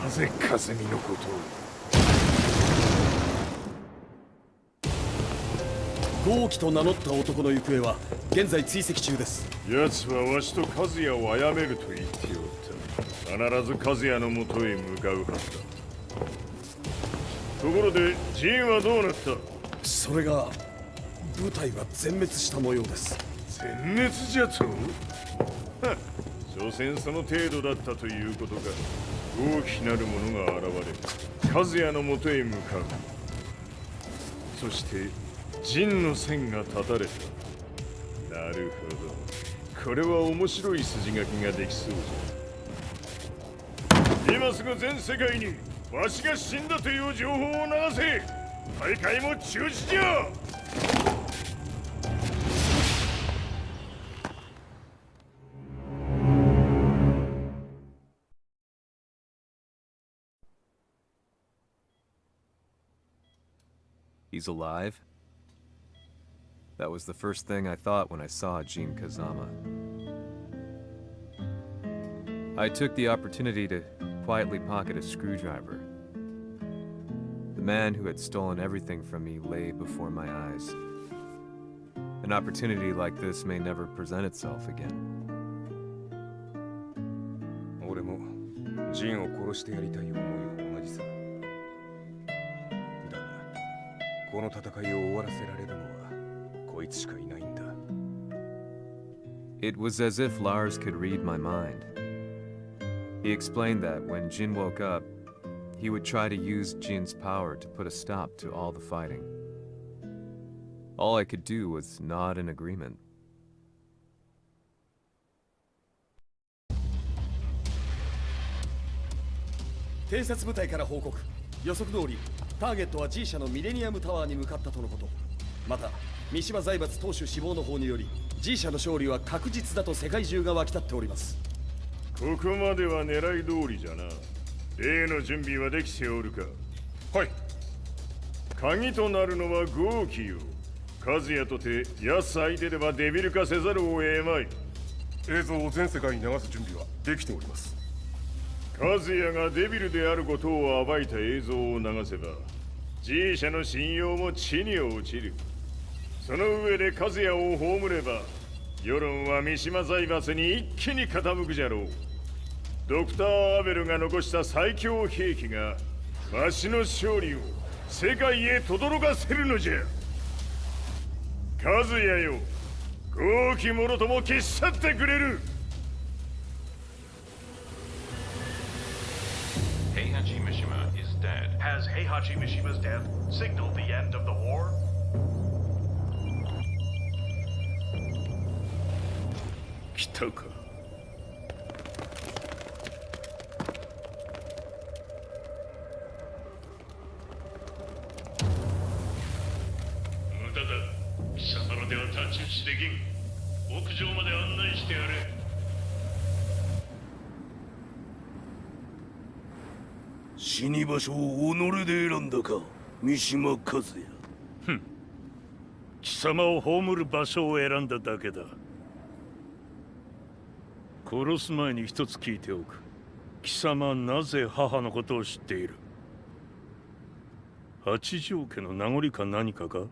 Speaker 8: なぜ和美のことを。
Speaker 5: 豪輝と名乗った男の行方は現在追跡中です。
Speaker 3: 奴はわしと和也を殺めると言っておった。必ず和也のもとへ向かうはずだ。ところでジンはどうなった？
Speaker 5: それが部隊は全滅した模様です。
Speaker 3: 全滅じゃと？所詮その程度だったということか。大きなる者が現れ和也のもとへ向かう。そして陣の線が断たれた。なるほど、これは面白い筋書きができそうじゃ。今すぐ全世界にわしが死んだという情報を流せ。大会も中止じゃ。
Speaker 1: He's alive? That was the first thing I thought when I saw Jin Kazama. I took the opportunity to quietly pocket a screwdriver. The man who had stolen everything from me lay before my eyes. An opportunity like this may never present itself again.
Speaker 11: 俺もジンを殺してやりたい思いは同じさ。だが、この戦いを終わらせられるのはこいつしかいないんだ。
Speaker 1: It was as if Lars could read my mind. He explained that when Jin woke up, he would try to use Jin's power to put a stop to all the fighting. All I could do was nod in agreement.
Speaker 5: 偵察部隊から報告。予測通りターゲットは G 社のミレニアムタワーに向かったとのこと。また三島財閥当主死亡の方により G 社の勝利は確実だと世界中が沸き立っております。
Speaker 3: ここまでは狙い通りじゃな。例の準備はできておるか？
Speaker 8: はい。
Speaker 3: 鍵となるのは豪輝よ。和也とて奴相手ではデビル化せざるを得まい。
Speaker 8: 映像を全世界に流す準備はできております。
Speaker 3: 和也がデビルであることを暴いた映像を流せば G 社の信用も地に落ちる。その上で和也を葬れば世論は三島財閥に一気に傾くじゃろう。ドクター・アベルが残した最強兵器がわしの勝利を世界へ轟かせるのじゃ。和也よ、豪輝者とも消し去ってくれる。
Speaker 6: Heihachi Mishima is dead.
Speaker 9: Has Heihachi Mishima's death signaled the end of the war?
Speaker 3: 来たか。
Speaker 12: 無駄だ。貴様らでは太刀打ちできん。屋上まで案内してやれ。
Speaker 8: 死に場所を己で選んだか、三島和也。
Speaker 12: 貴様を葬る場所を選んだだけだ。殺す前に一つ聞いておく。貴様はなぜ母のことを知っている？八条家の名残か何かか？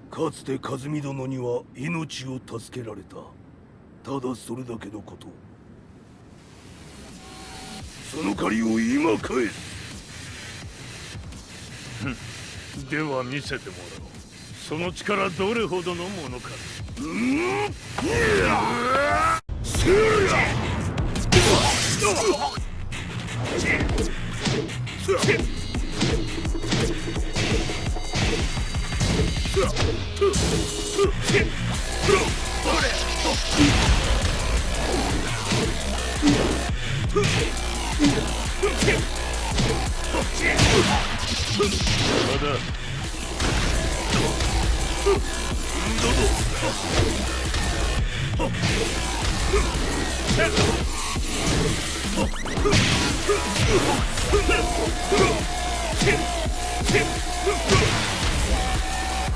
Speaker 8: かつて和美殿には命を助けられた。ただそれだけのこと。その借りを今返す。
Speaker 12: では見せてもらおう。その力どれほどのものか。小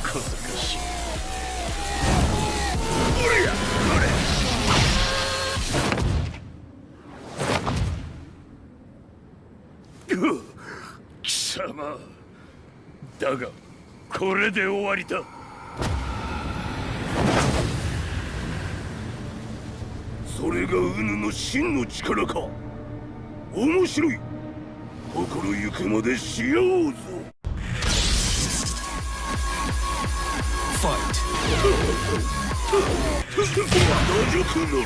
Speaker 12: 賢しい。貴様、
Speaker 5: だがこれで終わりだ。それがウヌの真の力か。面白い。心ゆくまでしようぞ。ファイト。打力のり。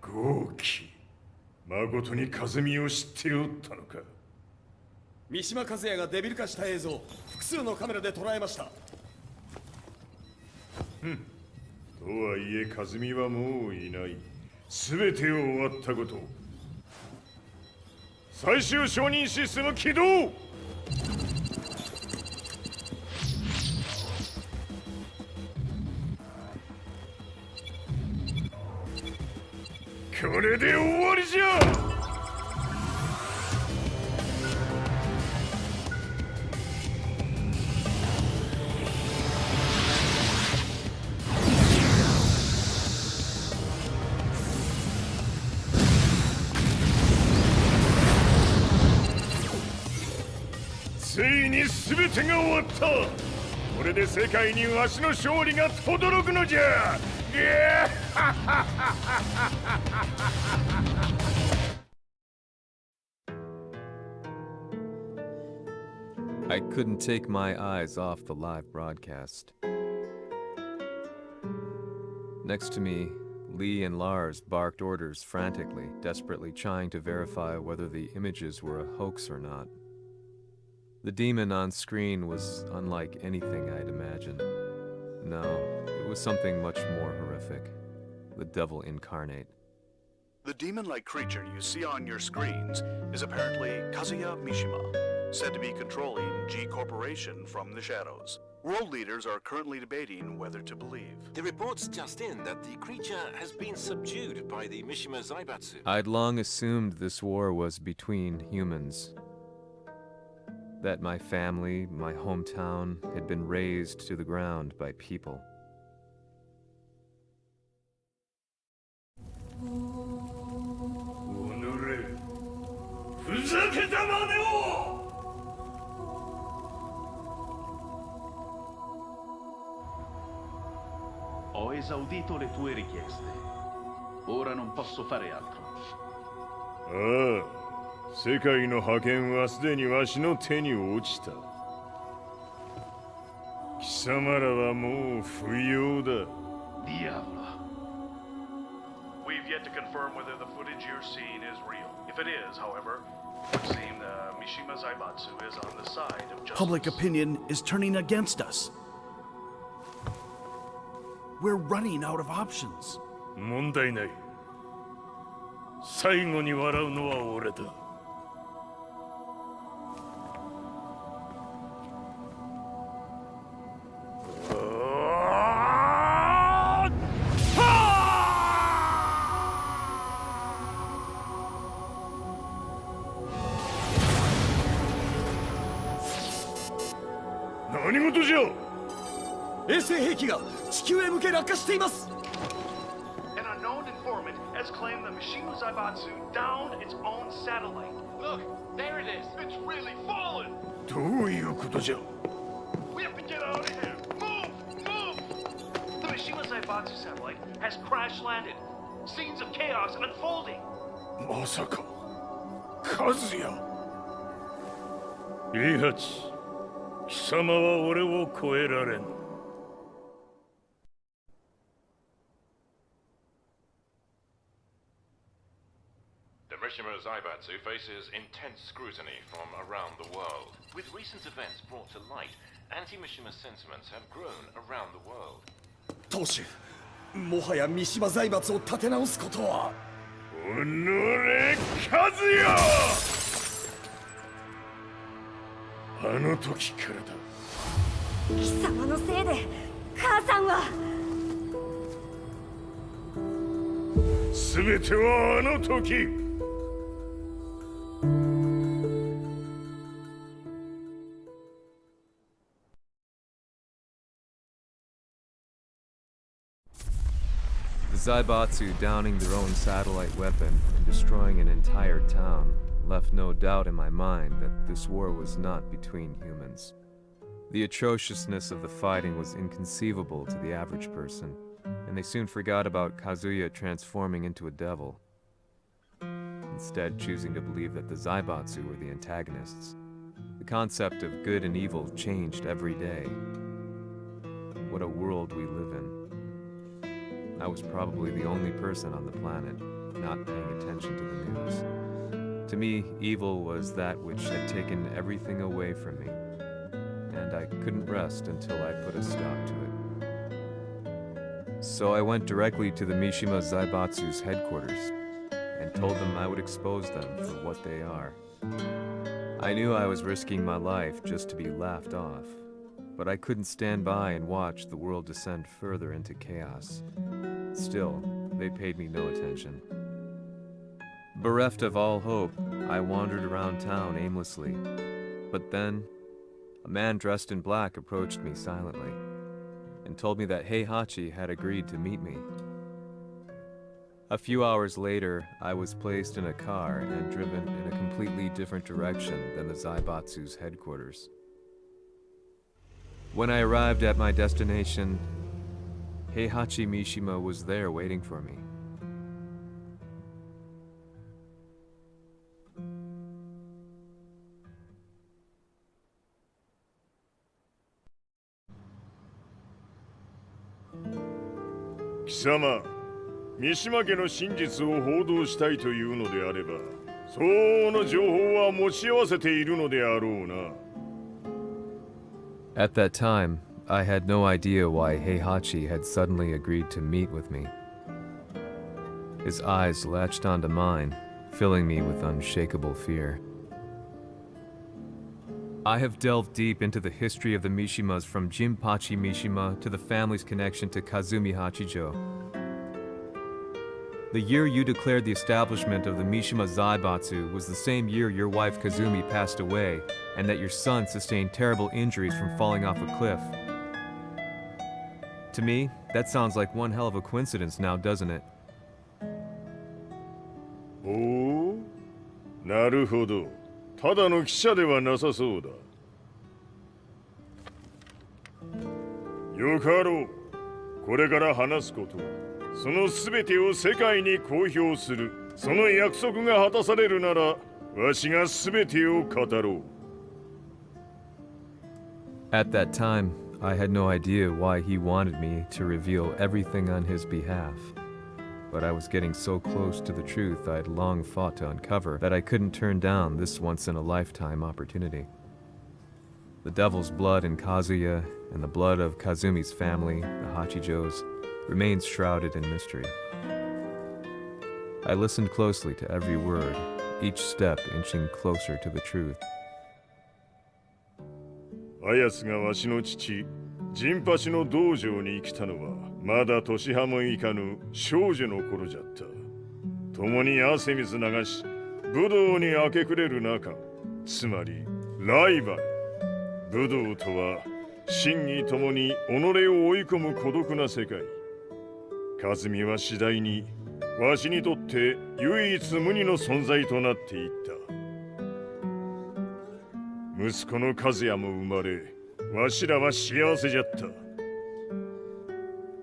Speaker 3: 豪輝、まことに風見を知っておったのか。
Speaker 13: 三島和也がデビル化した映像、複数のカメラで捉えました。
Speaker 3: とはいえ風見はもういない。全てを終わったこと。最終承認システム起動。これで終わりじゃ。ついに全てが終わった。これで世界にわしの勝利が轟くのじゃ。
Speaker 1: I couldn't take my eyes off the live broadcast. Next to me, Lee and Lars barked orders frantically, desperately trying to verify whether the images were a hoax or not. The demon on screen was unlike anything I'd imagined. No, it was something much more horrific. The devil incarnate.
Speaker 14: The demon-like creature you see on your screens is apparently Kazuya Mishima, said to be controlling G Corporation from the shadows. World leaders are currently debating whether to believe.
Speaker 6: The reports just in that the creature has been subdued by the Mishima Zaibatsu.
Speaker 1: I'd long assumed this war was between humans. That my family, my hometown, had been razed to the ground by people.
Speaker 15: Ho esaudito le tue richieste. Ora non posso fare altro.
Speaker 3: ああ、世界の覇権はすでにわしの手に落ちた。貴様らはもう不要だ。
Speaker 15: Diavolo. We've yet to confirm whether the footage you're seeing is real. If it is, however, it would seem the Mishima Zaibatsu is on the side of justice.
Speaker 9: Public opinion is turning against us. We're running out of options.
Speaker 5: 問題ない。最後に笑うのは俺だ。
Speaker 3: 何事じゃ。
Speaker 13: 衛星兵器が地球へ向け落下しています。
Speaker 15: An unknown informant has claimed the Mishima Zaibatsu downed its own satellite. Look, there it is. It's really fallen.
Speaker 3: どういうことじゃ。
Speaker 15: We have to get out of here. Move, move. The Mishima Zaibatsu satellite has crash landed. Scenes of chaos unfolding.
Speaker 3: まさか、和也。
Speaker 5: イハチ、貴様は俺を超えられん。
Speaker 6: The Mishima Zaibatsu faces intense scrutiny from around the world. With recent events brought to light, anti-Mishima sentiments have grown around the world.
Speaker 13: 当主、もはや三島財閥を立て直すことは。
Speaker 3: おのれ和也、あの時からだ。
Speaker 2: 貴様のせいで母さんは。
Speaker 3: 全てはあの時。
Speaker 1: The Zaibatsu downing their own satellite weapon and destroying an entire town left no doubt in my mind that this war was not between humans. The atrociousness of the fighting was inconceivable to the average person, and they soon forgot about Kazuya transforming into a devil, instead choosing to believe that the Zaibatsu were the antagonists. The concept of good and evil changed every day. What a world we live in. I was probably the only person on the planet not paying attention to the news. To me, evil was that which had taken everything away from me, and I couldn't rest until I put a stop to it. So I went directly to the Mishima Zaibatsu's headquarters and told them I would expose them for what they are. I knew I was risking my life just to be laughed off, but I couldn't stand by and watch the world descend further into chaos. Still, they paid me no attention. Bereft of all hope, I wandered around town aimlessly. But then, a man dressed in black approached me silently and told me that Heihachi had agreed to meet me. A few hours later, I was placed in a car and driven in a completely different direction than the Zaibatsu's headquarters. When I arrived at my destination, Heihachi Mishima was there waiting for me.
Speaker 3: Kisama, 三島家の真実を報道したいというのであれば、相応の情報は持ち合わせているのであろうな。
Speaker 1: At that time, I had no idea why Heihachi had suddenly agreed to meet with me. His eyes latched onto mine, filling me with unshakable fear. I have delved deep into the history of the Mishimas from Jinpachi Mishima to the family's connection to Kazumi Hachijo. The year you declared the establishment of the Mishima Zaibatsu was the same year your wife Kazumi passed away, and that your son sustained terrible injuries from falling off a cliff. To me, that sounds like one hell of a coincidence now, doesn't it?
Speaker 3: おお、なるほど。ただの記者ではなさそうだ。よかろう。これから話すこと、そのすべてを世界に公表する。その約束が果たされるなら、わしがすべてを語ろう。
Speaker 1: At that time, I had no idea why he wanted me to reveal everything on his behalf. But I was getting so close to the truth I'd long fought to uncover that I couldn't turn down this once-in-a-lifetime opportunity. The devil's blood in Kazuya and the blood of Kazumi's family, the Hachijos, remains shrouded in mystery. I listened closely to every word, each step inching closer to the truth.
Speaker 3: あやつがわしの父、ジンパチの道場に来たのは、まだ年端もいかぬ少女の頃じゃった。共に汗水流し、武道に明け暮れる中、つまりライバル。武道とは、真偽ともに己を追い込む孤独な世界。和美は次第に、わしにとって唯一無二の存在となっていった。息子の和也も生まれ、わしらは幸せじゃった。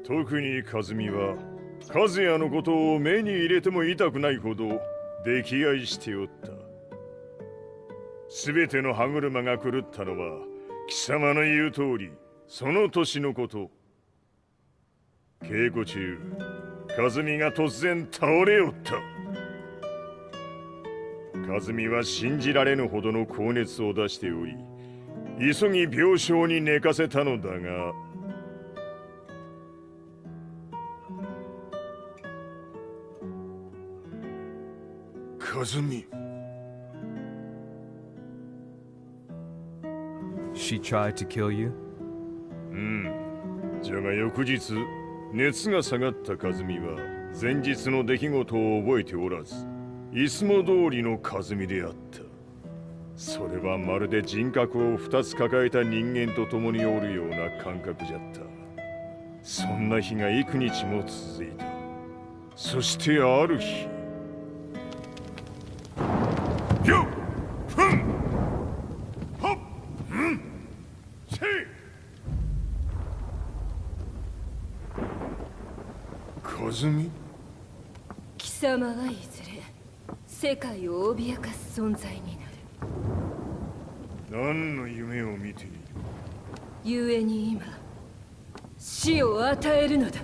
Speaker 3: 特に和美は、和也のことを目に入れても痛くないほど溺愛しておった。すべての歯車が狂ったのは、貴様の言う通り、その年のこと。稽古中、和美が突然倒れおった。和美は信じられぬほどの高熱を出しており、急ぎ病床に寝かせたのだが、和美。
Speaker 1: She tried to kill you?
Speaker 3: じゃが翌日熱が下がった和美は前日の出来事を覚えておらず、いつも通りの和美であった。それはまるで人格を2つ抱えた人間と共におるような感覚じゃった。そんな日が幾日も続いた。そしてある日、よっふんほっうんせい和美。
Speaker 16: 貴様はいずれ世界を脅かす存在になる。
Speaker 3: 何の夢を見ている？
Speaker 16: 故に今死を与えるのだ。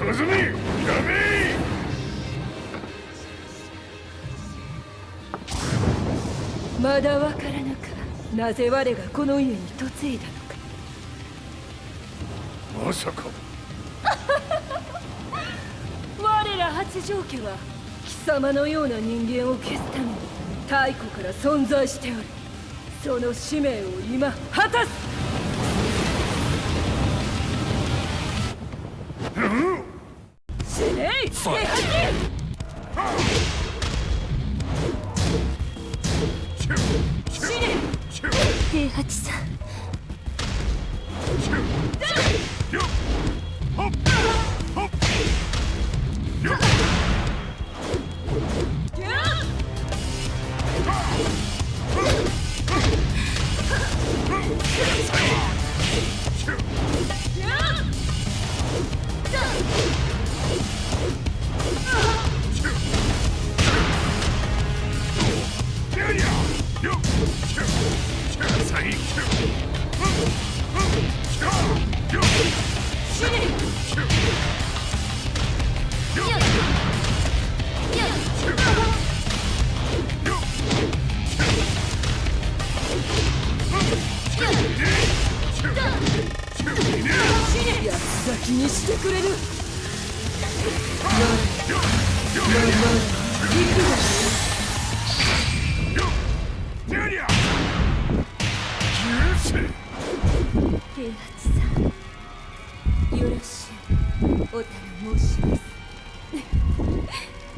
Speaker 3: 和美、やめ！
Speaker 16: まだわからぬか、なぜ我がこの家に嫁いだのか。
Speaker 3: まさか
Speaker 16: 我ら八丈家は貴様のような人間を消すために太古から存在しておる。その使命を今果たす。死ねい、平八！死ね！平八さん。八つ咲きにしてくれる。平八さん、よろしゅうお頼申します。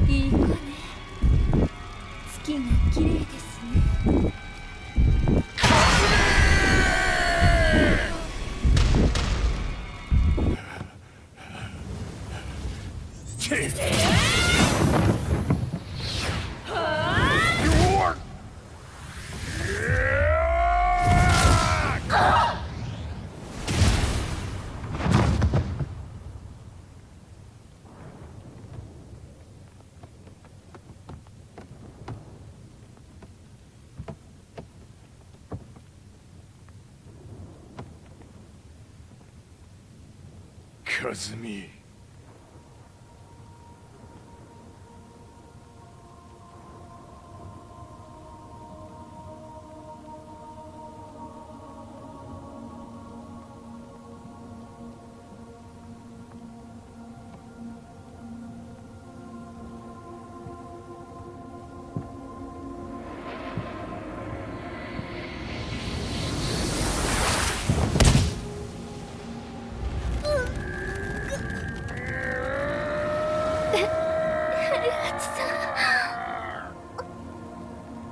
Speaker 16: いい子ね。月が綺麗ですね。
Speaker 3: 和美。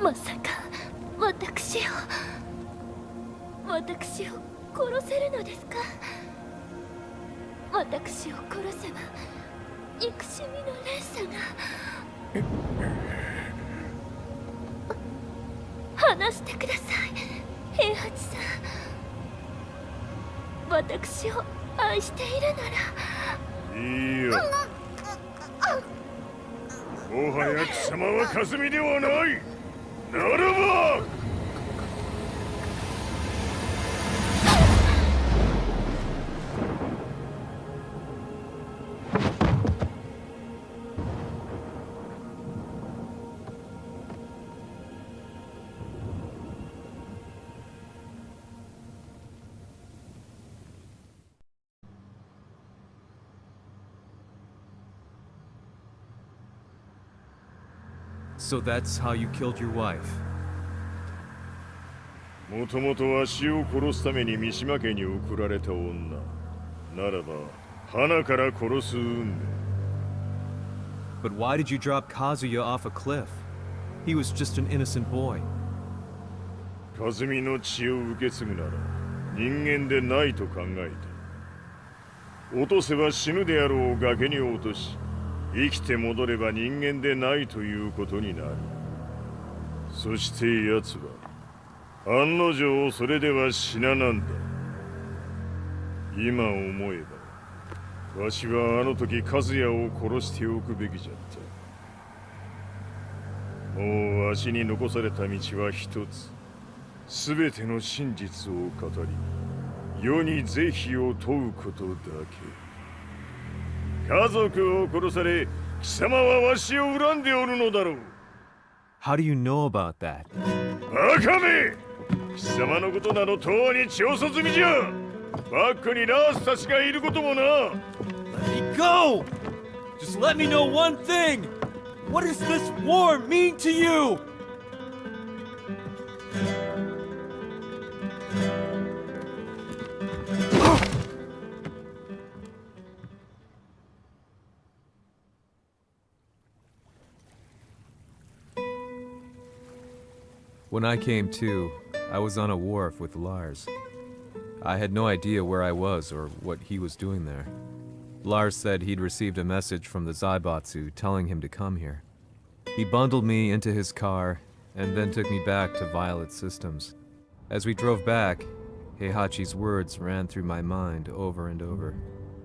Speaker 16: まさか私を殺せるのですか？私を殺せば憎しみの連鎖が。話してください、平八さん。私を愛しているなら。
Speaker 3: いいよ。もはや貴様は和美ではない。ならば
Speaker 1: So that's how you killed your wife?
Speaker 3: もともとわしを殺すために三島家に送られた女ならば花から殺す運命
Speaker 1: But why did you drop Kazuya off a cliff? He was just an innocent boy.
Speaker 3: 和美の血を受け継ぐなら人間でないと考えた落とせば死ぬであろう崖に落とし生きて戻れば人間でないということになるそして奴は案の定それでは死ななんだ今思えばわしはあの時和也を殺しておくべきじゃったもうわしに残された道は一つ全ての真実を語り世に是非を問うことだけ家族を殺され貴様はわしを恨んでおるのだろう
Speaker 1: How do you know about that?
Speaker 3: バカめ貴様のことなどとうに調査済みじゃバックにラースたちがいることもな
Speaker 17: Let me go! Just let me know one thing! What does this war mean to you?
Speaker 1: When I came to, I was on a wharf with Lars. I had no idea where I was or what he was doing there. Lars said he'd received a message from the Zaibatsu telling him to come here. He bundled me into his car and then took me back to Violet Systems. As we drove back, Heihachi's words ran through my mind over and over.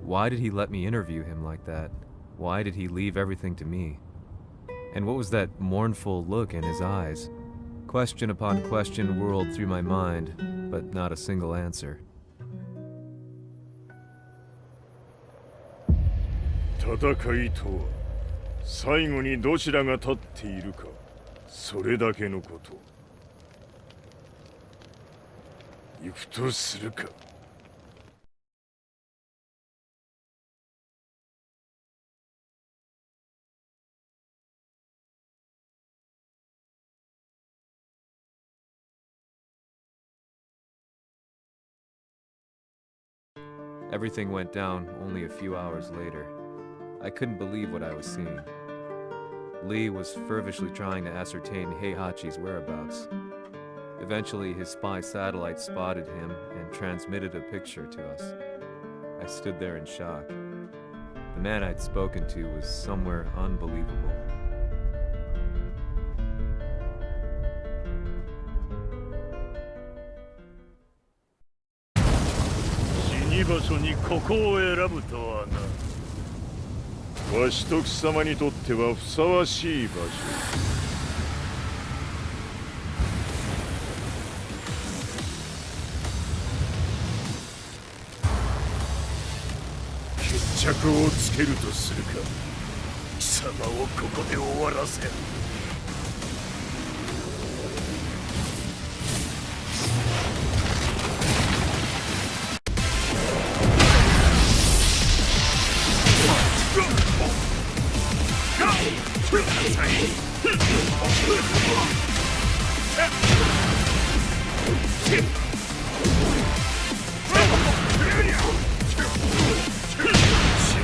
Speaker 1: Why did he let me interview him like that? Why did he leave everything to me? And what was that mournful look in his eyes? Question upon question whirled through my mind, but not a single answer.
Speaker 3: 戦いとは最後にどちらが立っているかそれだけのこと行くとするか
Speaker 1: Everything went down only a few hours later. I couldn't believe what I was seeing. Lee was fervently trying to ascertain Heihachi's whereabouts. Eventually, his spy satellite spotted him and transmitted a picture to us. I stood there in shock. The man I'd spoken to was somewhere unbelievable.
Speaker 12: 死場所にここを選ぶとはな。
Speaker 3: わしと貴様にとってはふさわしい場所。決着をつけるとするか。貴様をここで終わらせる。 死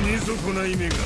Speaker 3: に損ない目が
Speaker 12: こ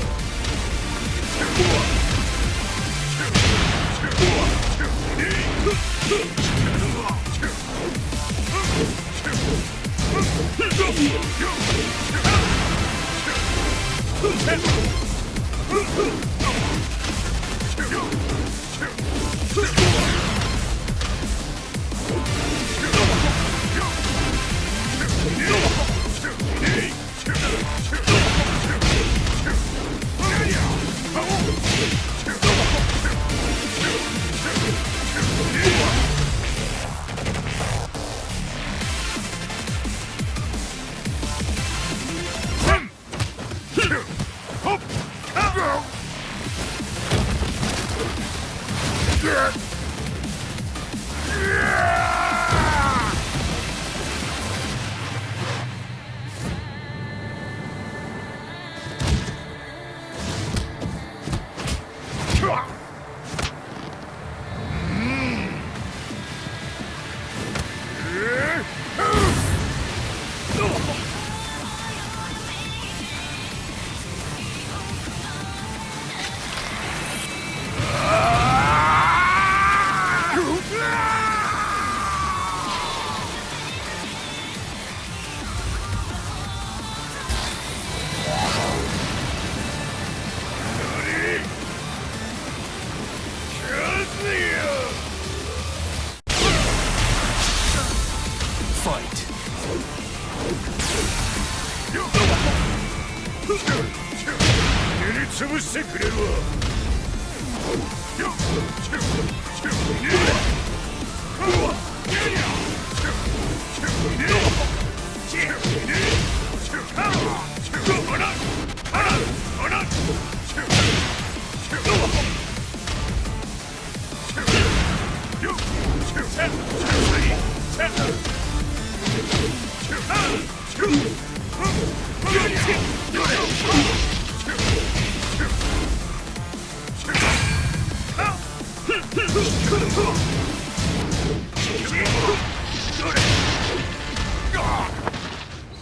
Speaker 3: れるわ。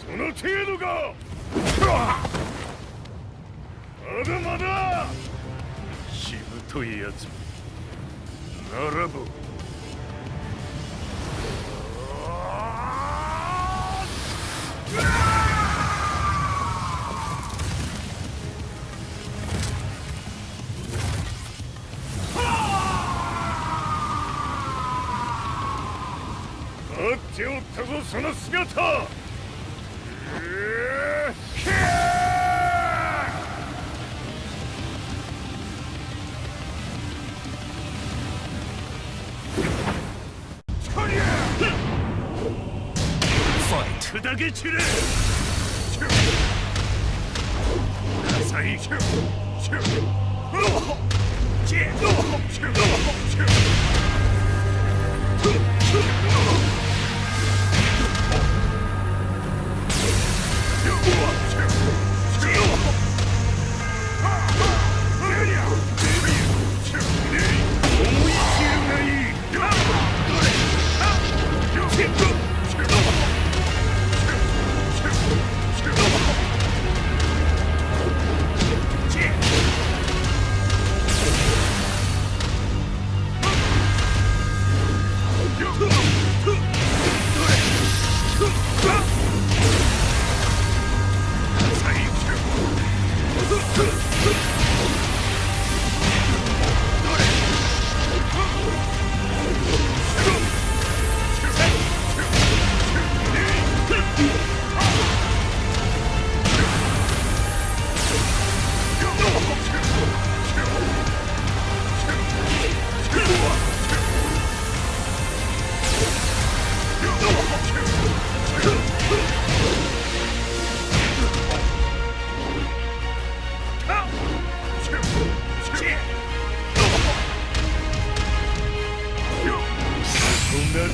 Speaker 3: その程度か。まだまだしぶといやつならば待っておったぞその姿。砕け散れ。浅い。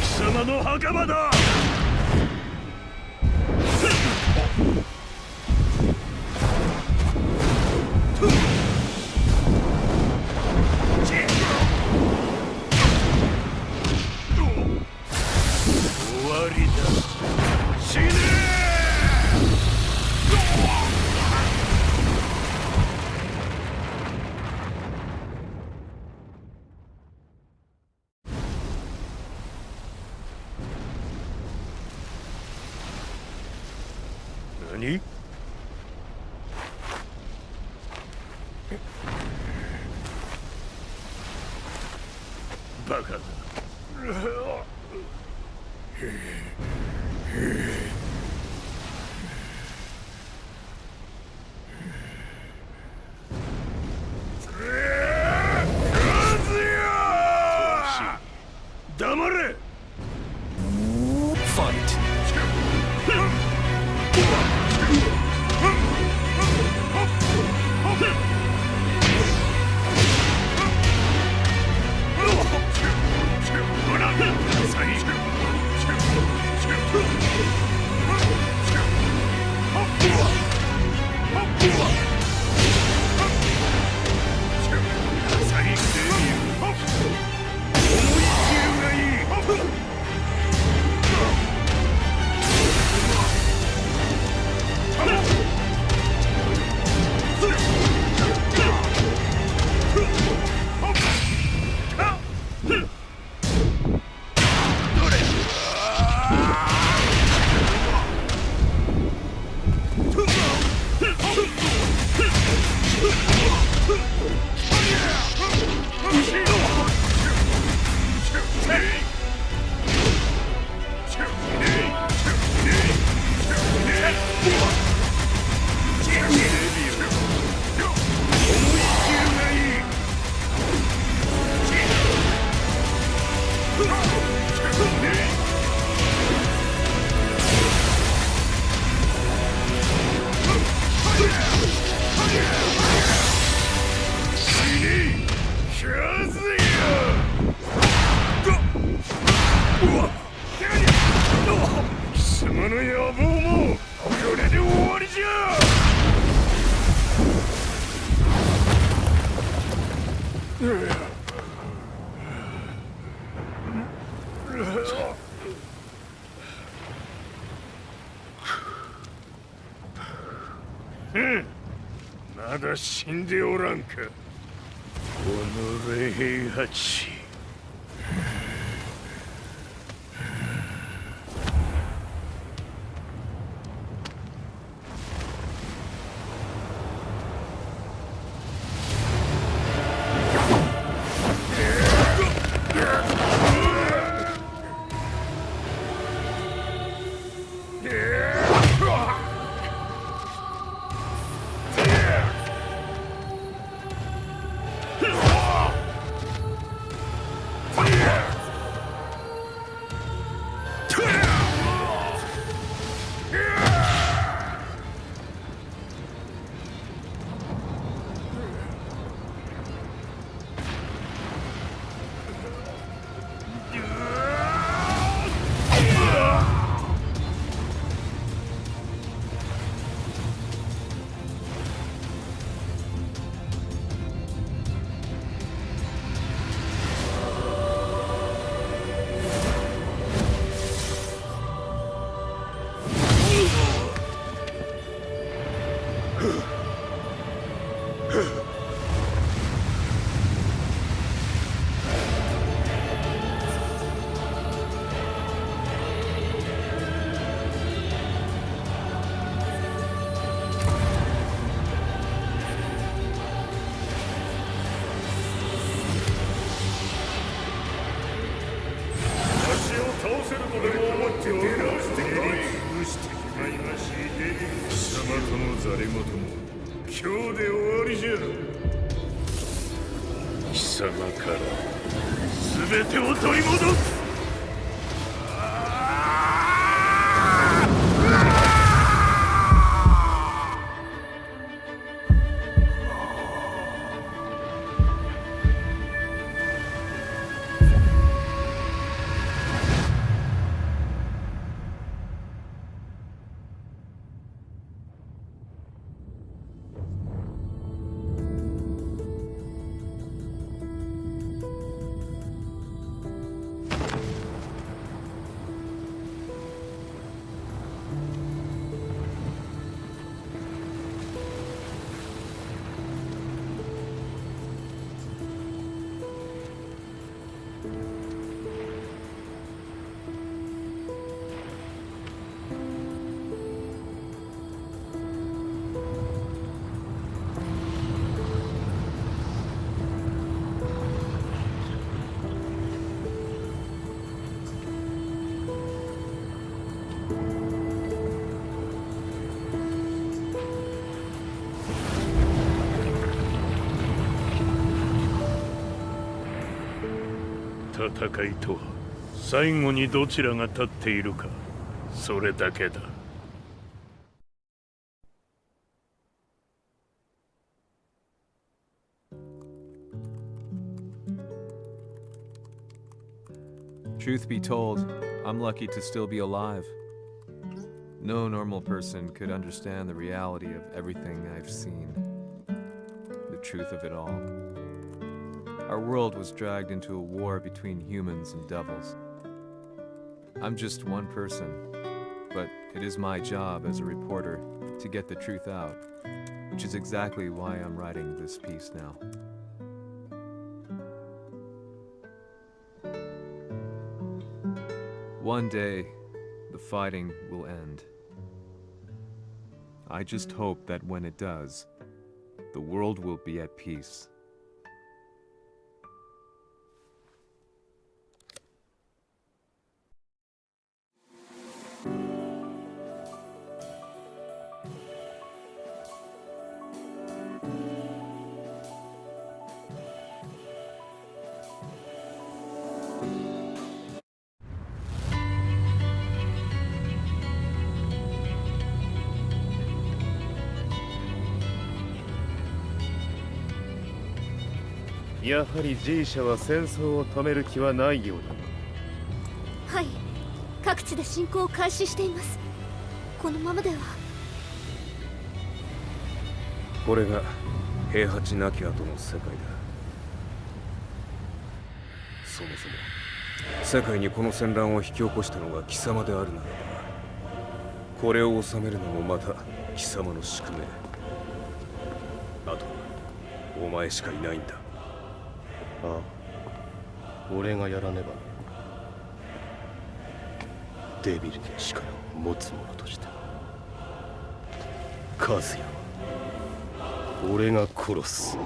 Speaker 3: 貴様の墓場だ。終わりだ。死ね何？バカだ。黙れ。まだ死んでおらんか。おのれ平八。全てを取り戻す。戦いとは最後にどちらが立っているか、それだけだ。
Speaker 1: Truth be told, I'm lucky to still be alive. No normal person could understand the reality of everything I've seen, the truth of it all. Our world was dragged into a war between humans and devils. I'm just one person, but it is my job as a reporter to get the truth out, which is exactly why I'm writing this piece now. One day, the fighting will end. I just hope that when it does, the world will be at peace.
Speaker 10: G やはり G 社は戦争を止める気はないようだ。
Speaker 2: はい、各地で侵攻を開始しています。このままでは。
Speaker 11: これが平八なき後の世界だ。そもそも世界にこの戦乱を引き起こしたのが貴様であるならば、これを収めるのもまた貴様の宿命。あとはお前しかいないんだ。
Speaker 5: ああ、俺がやらねば。デビルの力を持つ者として和也は俺が殺す。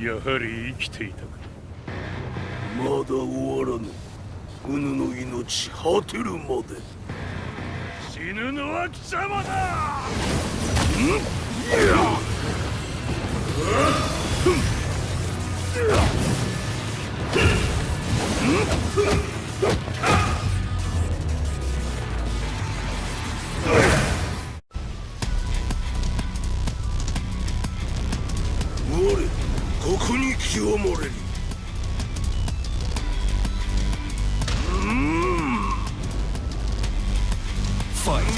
Speaker 12: やはり生きていたか。
Speaker 8: まだ終わらぬ。うぬの命果てるまで。
Speaker 12: 死ぬのは貴様だ。
Speaker 8: 我ここに清盛れり。ファイト。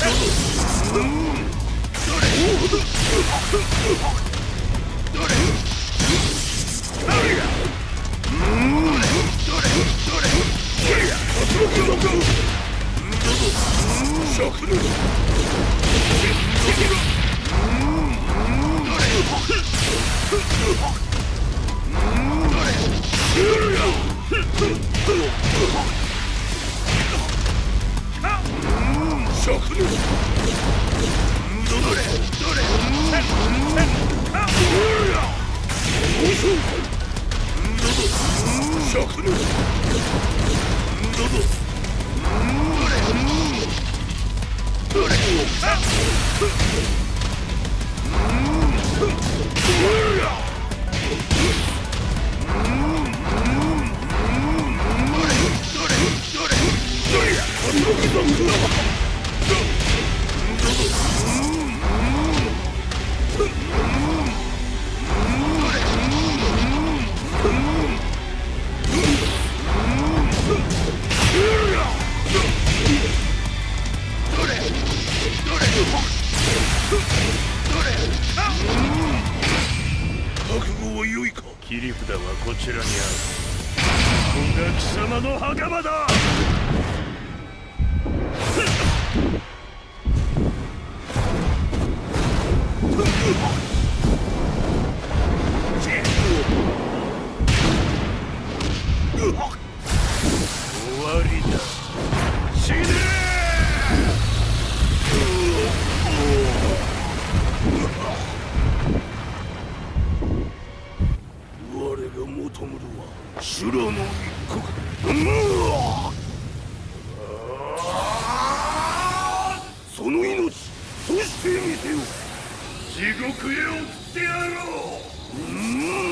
Speaker 12: 切り札はこちらにある。ここが貴様の袴だ。終わりだ。死ね
Speaker 8: 我が求むるは修羅の一刻。その命としてみせよ。
Speaker 12: 地獄へ送ってやろう。